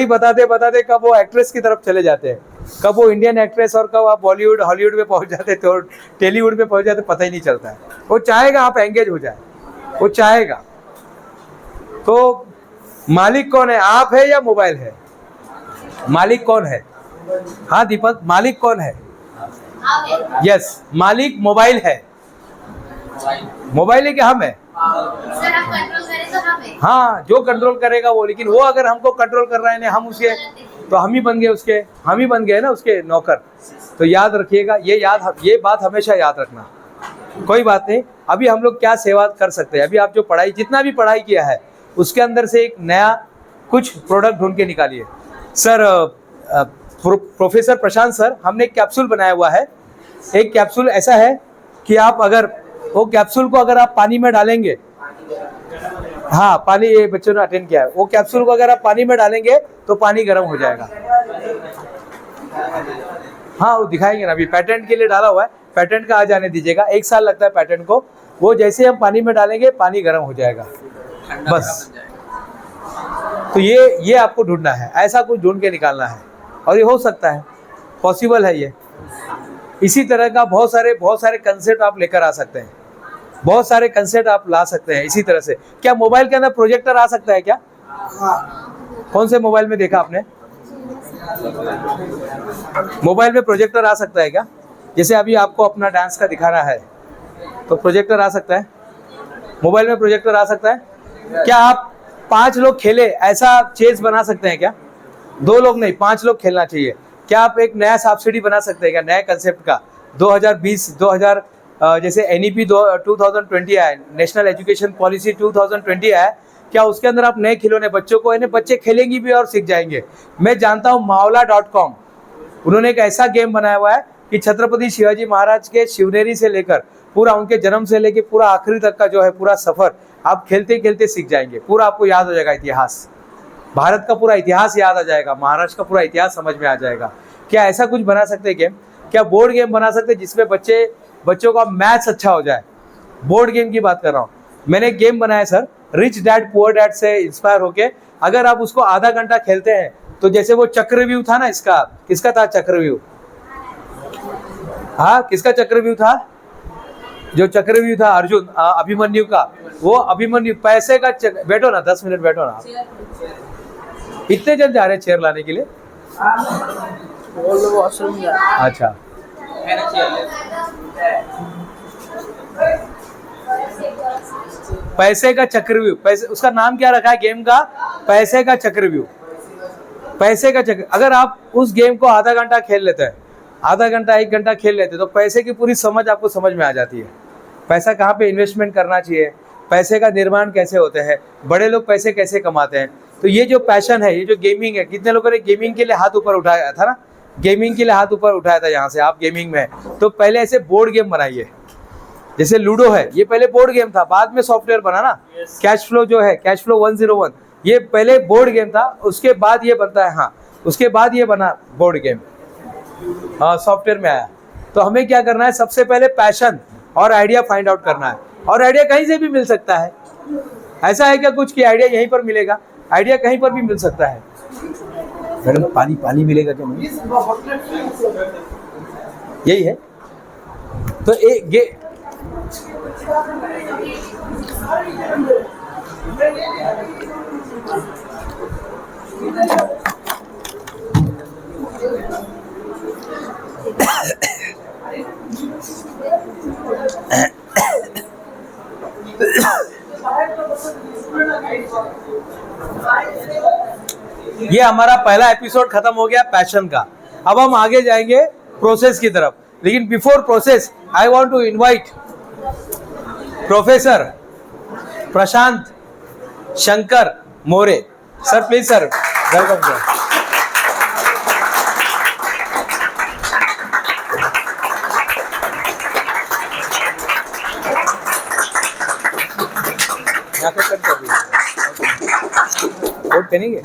बताते कब वो एक्ट्रेस की तरफ चले जाते हैं, कब वो इंडियन एक्ट्रेस और कब आप बॉलीवुड हॉलीवुड में पहुंच जाते, तो टेलीवुड में पहुंच जाते, पता ही नहीं चलता है। वो चाहेगा आप एंगेज हो जाए, वो चाहेगा। तो मालिक कौन है, आप है या मोबाइल है? मालिक कौन है? हाँ दीपक, मालिक कौन है? यस, मालिक मोबाइल है। मोबाइल है कि हम है? सर हम कंट्रोल करें तो हम है। हाँ, जो कंट्रोल करेगा वो, लेकिन वो अगर हमको कंट्रोल कर रहा है ना, हम उसके, तो हम ही बन गए ना उसके नौकर। तो याद रखिएगा, ये बात हमेशा याद रखना। कोई बात नहीं, अभी हम लोग क्या सेवा कर सकते हैं। अभी आप जो जितना भी पढ़ाई किया है उसके अंदर से एक नया कुछ प्रोडक्ट ढूंढ के निकालिए। सर प्रोफेसर प्रशांत सर, हमने एक कैप्सूल बनाया हुआ है। एक कैप्सूल ऐसा है कि आप अगर वो कैप्सूल को अगर आप पानी में डालेंगे, हाँ पानी, ये बच्चों ने अटेंड किया है, वो कैप्सूल को अगर आप पानी में डालेंगे तो पानी गर्म हो जाएगा। हाँ वो दिखाएंगे ना, अभी पेटेंट के लिए डाला हुआ है, पेटेंट का आ जाने दीजिएगा, 1 साल लगता है पेटेंट को। वो जैसे हम पानी में डालेंगे पानी गर्म हो जाएगा बस। तो ये आपको ढूंढना है, ऐसा कुछ ढूंढ के निकालना है, और ये हो सकता है, पॉसिबल है ये। इसी तरह का बहुत सारे कंसेप्ट आप लेकर आ सकते हैं, बहुत सारे कंसेप्ट आप ला सकते हैं इसी तरह से। क्या मोबाइल के अंदर प्रोजेक्टर आ सकता है क्या? कौन से मोबाइल में देखा आपने? मोबाइल में प्रोजेक्टर आ सकता है क्या? जैसे अभी आपको अपना डांस का दिखाना है तो प्रोजेक्टर आ सकता है, मोबाइल में प्रोजेक्टर आ सकता है। क्या आप 5 लोग खेले ऐसा चेस बना सकते हैं क्या? 2 लोग नहीं, 5 लोग खेलना चाहिए। क्या आप एक नया सब्सिडी बना सकते हैं क्या, नया कंसेप्ट का? 2020 जैसे NEP 2020 आया, नेशनल एजुकेशन पॉलिसी 2020 आया, क्या उसके अंदर आप नए खिलौने बच्चों को, इन्हें बच्चे खेलेंगे भी और सीख जाएंगे। मैं जानता हूँ Mawla.com, उन्होंने एक ऐसा गेम बनाया हुआ है कि छत्रपति शिवाजी महाराज के शिवनेरी से लेकर पूरा उनके जन्म से लेकर पूरा आखिरी तक का जो है पूरा सफर आप खेलते खेलते सीख जाएंगे। पूरा आपको याद हो जाएगा इतिहास, भारत का पूरा इतिहास याद आ जाएगा, महाराष्ट्र का पूरा इतिहास समझ में आ जाएगा। क्या ऐसा कुछ बना सकते हैं गेम? क्या बोर्ड गेम बना सकते हैं जिसमें बच्चों का मैथ्स अच्छा हो जाए? बोर्ड गेम की बात कर रहा हूँ। मैंने एक गेम बनाया sir, rich dad poor dad से इंस्पायर होके। अगर आप उसको आधा घंटा खेलते हैं तो जैसे वो चक्रव्यूह था ना, इसका किसका था चक्रव्यूह? हाँ किसका चक्रव्यूह था? जो चक्रव्यूह था अर्जुन अभिमन्यु का, वो अभिमन्यु पैसे का बैठो ना 10 मिनट बैठो ना। इतने जन जा रहे हैं चेयर लाने के लिए? अच्छा पैसे का चक्रव्यूह, पैसे उसका नाम क्या रखा है गेम का? पैसे का चक्रव्यूह। पैसे का चक्र, अगर आप उस गेम को आधा घंटा खेल लेते हैं, आधा घंटा 1 घंटा खेल लेते हैं, तो पैसे की पूरी समझ आपको समझ में आ जाती है। पैसा कहाँ पे इन्वेस्टमेंट करना चाहिए, पैसे का निर्माण कैसे होते हैं, बड़े लोग पैसे कैसे कमाते हैं। तो ये जो पैशन है, ये जो गेमिंग है, कितने लोगों ने गेमिंग के लिए हाथ ऊपर उठाया था ना? गेमिंग के लिए हाथ ऊपर उठाया था यहाँ से, आप गेमिंग में हैं। तो पहले ऐसे बोर्ड गेम बनाइए, जैसे लूडो है, ये पहले बोर्ड गेम था, बाद में सॉफ्टवेयर बना ना। कैश फ्लो जो है, कैश फ्लो 101, ये पहले बोर्ड गेम था, उसके बाद ये बनता है, हाँ उसके बाद ये बना बोर्ड गेम, हाँ सॉफ्टवेयर में आया। तो हमें क्या करना है, सबसे पहले पैशन और आइडिया फाइंड आउट करना है। और आइडिया कहीं से भी मिल सकता है, ऐसा है क्या कुछ कि आइडिया यहीं पर मिलेगा? आइडिया कहीं पर भी मिल सकता है। मैडम पानी मिलेगा क्या? यही है तो ये ये हमारा पहला एपिसोड खत्म हो गया पैशन का। अब हम आगे जाएंगे प्रोसेस की तरफ, लेकिन before process I want to invite professor Prashant Shankar More sir, please sir, welcome sir. यहाँ पे कट कर दीजिए, वोट करेंगे।